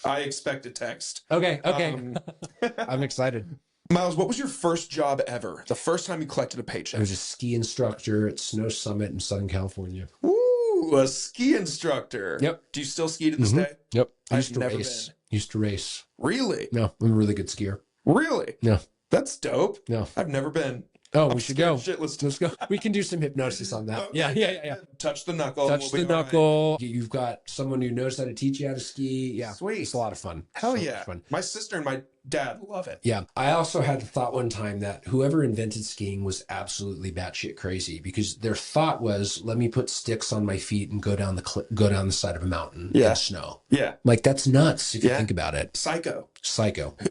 I expect a text. Okay. I'm excited. Miles, what was your first job ever? The first time you collected a paycheck? I was a ski instructor at Snow Summit in Southern California. Ooh, a ski instructor. Yep. Do you still ski to this day? Yep. I've never race. been. Used to race. Really? No, I'm a really good skier. Really? No. That's dope. No. I've never been. Oh, I'm we should scared go. shitless. Let's go. We can do some hypnosis on that. Okay. Yeah. Touch the knuckle. Touch the knuckle. You've got someone who knows how to teach you how to ski. Yeah. Sweet. It's a lot of fun. Hell So yeah. much fun. My sister and my dad love it. Yeah. I also had the thought one time that whoever invented skiing was absolutely batshit crazy because their thought was, let me put sticks on my feet and go down the side of a mountain in snow. Yeah. Like that's nuts if you think about it. Psycho.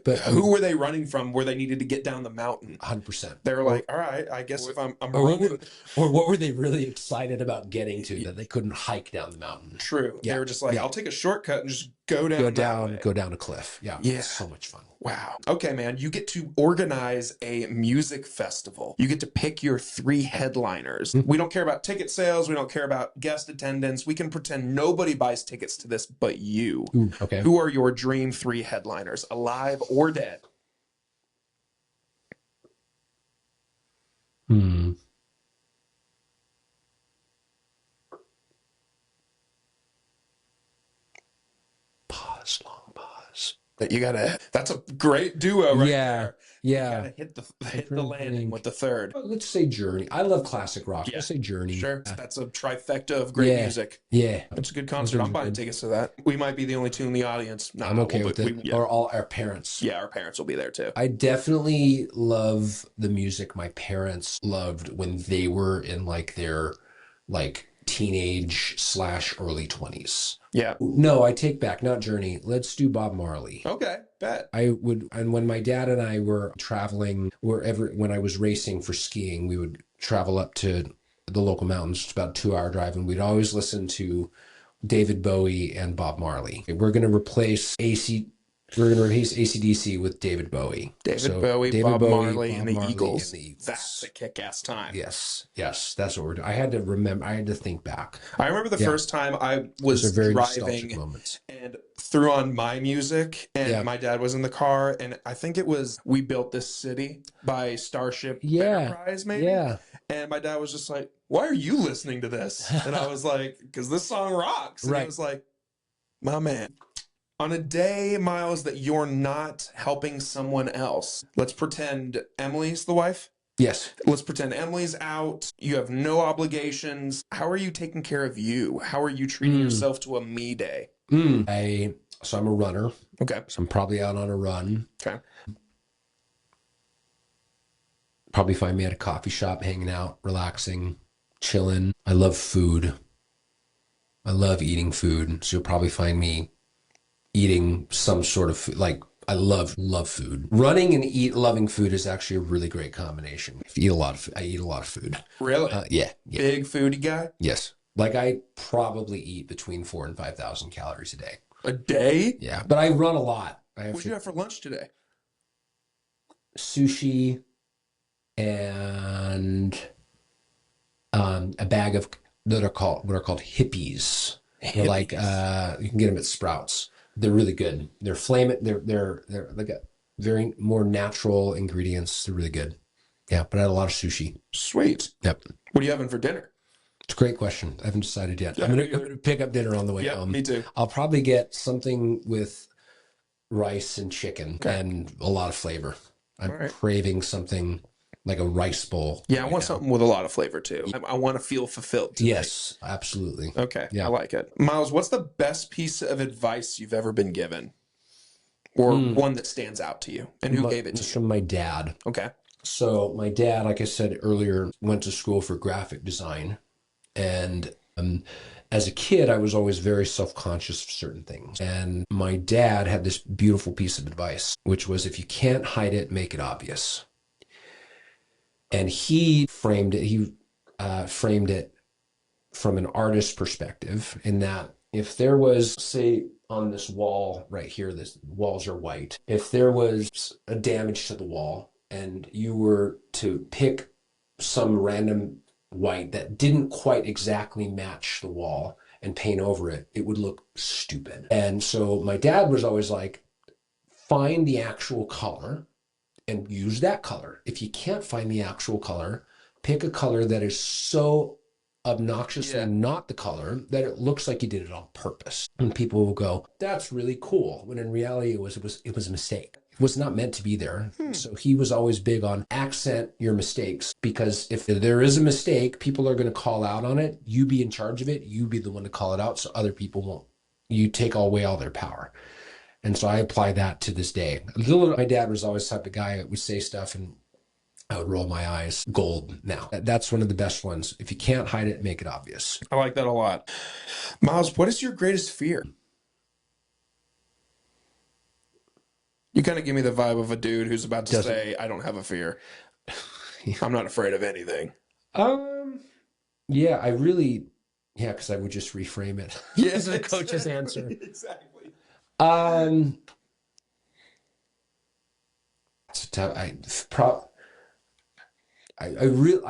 But who were they running from where they needed to get down the mountain? 100%. They were like, all right, I guess if I'm running. Or what were they really excited about getting to that they couldn't hike down the mountain? True. Yeah. They were just like, I'll take a shortcut and just go down. Go down a cliff. Yeah. It's so much fun. Wow. Okay, man. You get to organize a music festival. You get to pick your 3 headliners. We don't care about ticket sales. We don't care about guest attendance. We can pretend nobody buys tickets to this but you. Okay. Who are your dream 3 headliners, alive or dead? Long pause. That's a great duo right there. Yeah. You gotta hit the landing with the third. Let's say Journey. I love classic rock. Yeah. Let's say Journey. Sure. That's a trifecta of great music. Yeah. It's a good concert. I'm buying tickets to that. We might be the only 2 in the audience. I'm okay with it. Or all our parents. Yeah, our parents will be there too. I definitely love the music my parents loved when they were in like their teenage / early 20s. Yeah. No, I take back, not Journey. Let's do Bob Marley. Okay, bet. And when my dad and I were traveling when I was racing for skiing, we would travel up to the local mountains. It's about a 2-hour drive, and we'd always listen to David Bowie and Bob Marley. We're going to replace AC/DC with David Bowie. David Bowie, Bob Marley, and the Eagles. That's a kick-ass time. Yes, that's what we're doing. I had to think back. I remember the first time I was driving and threw on my music, and my dad was in the car, and I think it was We Built This City by Starship Enterprise, maybe? Yeah. And my dad was just like, why are you listening to this? And I was like, because this song rocks. And he was like, my man. On a day, Miles, that you're not helping someone else, let's pretend Emily's the wife. Yes. Let's pretend Emily's out. You have no obligations. How are you taking care of you? How are you treating yourself to a me day? So I'm a runner. Okay. So I'm probably out on a run. Okay. Probably find me at a coffee shop, hanging out, relaxing, chilling. I love food. I love eating food. So you'll probably find me eating some sort of food. Like I love food. Running and loving food is actually a really great combination. I eat a lot of food. Really? Yeah. Big foodie guy? Yes. Like I probably eat between 4,000 and 5,000 calories a day. A day? Yeah. But I run a lot. What did you have for lunch today? Sushi and a bag of what are called hippies. They're like you can get them at Sprouts. They're really good. They're they're like a very more natural ingredients. They're really good. Yeah, but I had a lot of sushi. Sweet. Yep. What are you having for dinner? It's a great question. I haven't decided yet. I'm gonna pick up dinner on the way home. Me too. I'll probably get something with rice and chicken and a lot of flavor. I'm craving something like a rice bowl. Yeah, I want something with a lot of flavor too. I want to feel fulfilled tonight. Yes, absolutely. Okay, yeah. I like it. Miles, what's the best piece of advice you've ever been given? Or one that stands out to you? And who gave it to you? From my dad. Okay. So my dad, like I said earlier, went to school for graphic design. And as a kid, I was always very self-conscious of certain things. And my dad had this beautiful piece of advice, which was, if you can't hide it, make it obvious. And he framed it from an artist's perspective, in that if there was, say, on this wall right here, the walls are white. If there was a damage to the wall and you were to pick some random white that didn't quite exactly match the wall and paint over it, it would look stupid. And so my dad was always like, find the actual color and use that color. If you can't find the actual color, pick a color that is so obnoxiously not the color that it looks like you did it on purpose. And people will go, that's really cool, when in reality it was a mistake. It was not meant to be there. So he was always big on accent your mistakes, because if there is a mistake, people are going to call out on it. You be in charge of it. You be the one to call it out, so other people won't. You take away all their power. And so I apply that to this day. My dad was always the type of guy that would say stuff and I would roll my eyes. Gold now. That's one of the best ones. If you can't hide it, make it obvious. I like that a lot. Miles, what is your greatest fear? You kind of give me the vibe of a dude who's about to say, I don't have a fear. I'm not afraid of anything. Yeah, because I would just reframe it. Yes, as a coach's answer. Exactly. I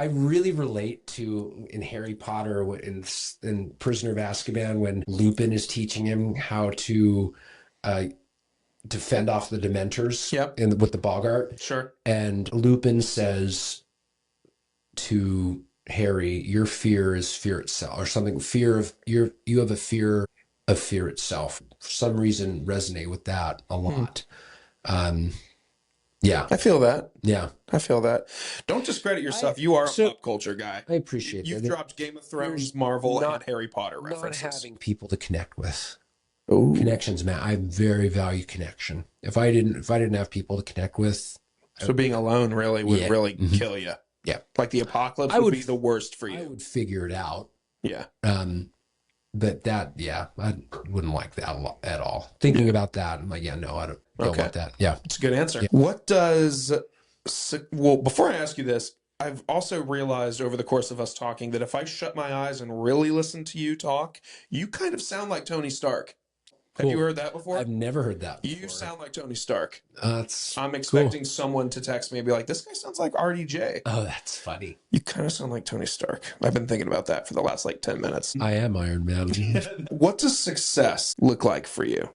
really relate to, in Harry Potter, in Prisoner of Azkaban, when Lupin is teaching him how to fend off the Dementors. Yep. With the Boggart. Sure. And Lupin says to Harry, your fear is fear itself, or something. You have a fear of fear itself. For some reason, resonate with that a lot. Yeah. I feel that. Yeah. I feel that. Don't discredit yourself. You are a pop culture guy. I appreciate that. You've dropped Game of Thrones, Marvel, and Harry Potter references. Not having people to connect with. Ooh. Connections, man. I very value connection. If I didn't have people to connect with. So being alone really would really kill you. Yeah. Like the apocalypse would be the worst for you. I would figure it out. Yeah. But I wouldn't like that at all. Thinking about that, I'm like, I don't want that. Yeah. It's a good answer. Yeah. Well, before I ask you this, I've also realized over the course of us talking that if I shut my eyes and really listen to you talk, you kind of sound like Tony Stark. Cool. Have you heard that before? I've never heard that before. You sound like Tony Stark. I'm expecting someone to text me and be like, this guy sounds like RDJ. Oh, that's funny. You kind of sound like Tony Stark. I've been thinking about that for the last 10 minutes. I am Iron Man. What does success look like for you?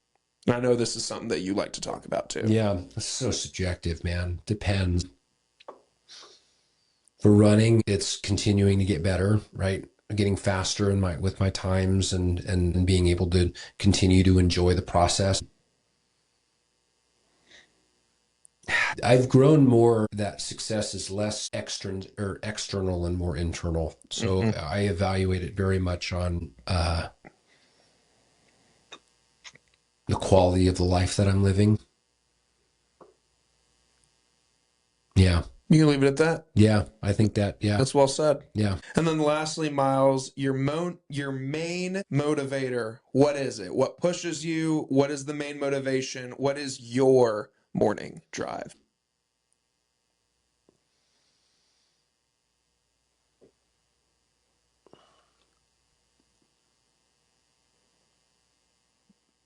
I know this is something that you like to talk about too. Yeah, it's so subjective, man. Depends. For running, it's continuing to get better, right? Getting faster with my times and being able to continue to enjoy the process. I've grown more that success is less external and more internal. So I evaluate it very much on the quality of the life that I'm living. Yeah. You can leave it at that. Yeah, I think that. Yeah, that's well said. Yeah. And then lastly, Miles, your main motivator. What is it? What pushes you? What is the main motivation? What is your morning drive?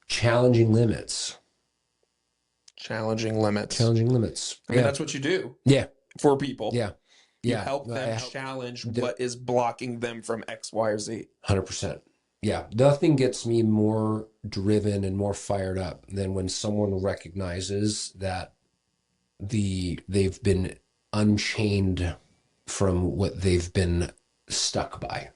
Challenging limits. Challenging limits. I mean, that's what you do. Yeah. For people. Yeah. You help them challenge what is blocking them from X, Y, or Z. 100%. Yeah. Nothing gets me more driven and more fired up than when someone recognizes that they've been unchained from what they've been stuck by.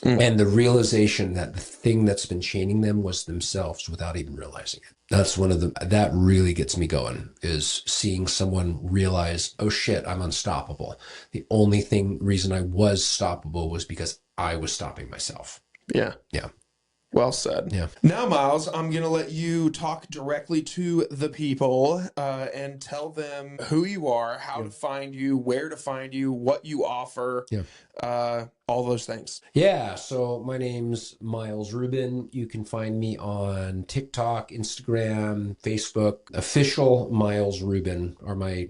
And the realization that the thing that's been chaining them was themselves without even realizing it. That's that really gets me going, is seeing someone realize, oh shit, I'm unstoppable. The only reason I was stoppable was because I was stopping myself. Yeah. Yeah. Well said. Yeah. Now, Miles, I'm going to let you talk directly to the people and tell them who you are, how to find you, where to find you, what you offer, all those things. Yeah, so my name's Miles Rubin. You can find me on TikTok, Instagram, Facebook. Official Miles Rubin are my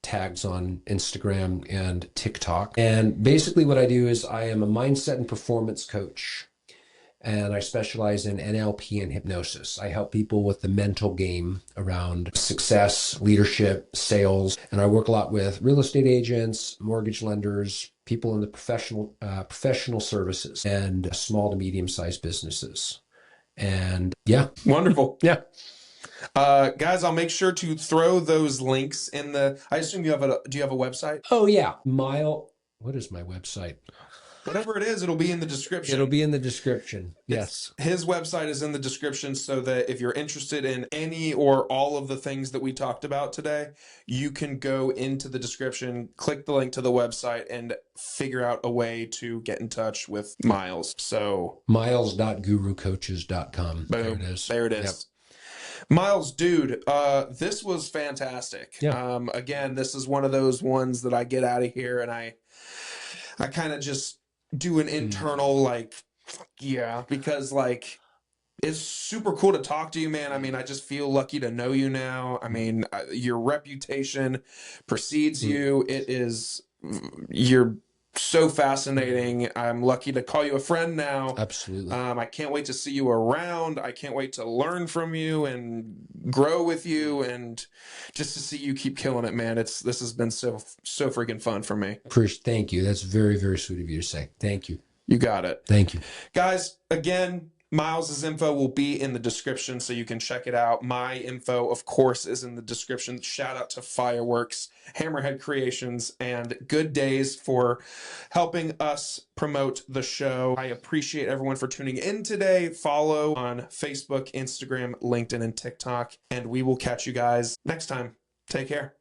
tags on Instagram and TikTok. And basically what I do is I am a mindset and performance coach, and I specialize in NLP and hypnosis. I help people with the mental game around success, leadership, sales, and I work a lot with real estate agents, mortgage lenders, people in the professional services, and small to medium-sized businesses. And yeah. Wonderful. Yeah. Guys, I'll make sure to throw those links in the, I assume you have do you have a website? Oh yeah. What is my website? Whatever it is, it'll be in the description. It'll be in the description. Yes. His website is in the description, so that if you're interested in any or all of the things that we talked about today, you can go into the description, click the link to the website, and figure out a way to get in touch with Miles. So miles.gurucoaches.com. boom, There it is. There it is. Yep. Miles, dude, this was fantastic. Yeah. Again, this is one of those ones that I get out of here and I kind of just do an internal like, yeah, because like it's super cool to talk to you, man. I mean, I just feel lucky to know you now. I mean, your reputation precedes you. You're so fascinating. I'm lucky to call you a friend now. Absolutely. I can't wait to see you around. I can't wait to learn from you and grow with you, and just to see you keep killing it, man. This has been so freaking fun for me. Thank you. That's very, very sweet of you to say. Thank you. You got it. Thank you. Guys, again, Miles's info will be in the description, so you can check it out. My info, of course, is in the description. Shout out to Fireworks, Hammerhead Creations, and Good Days for helping us promote the show. I appreciate everyone for tuning in today. Follow on Facebook, Instagram, LinkedIn, and TikTok, and we will catch you guys next time. Take care.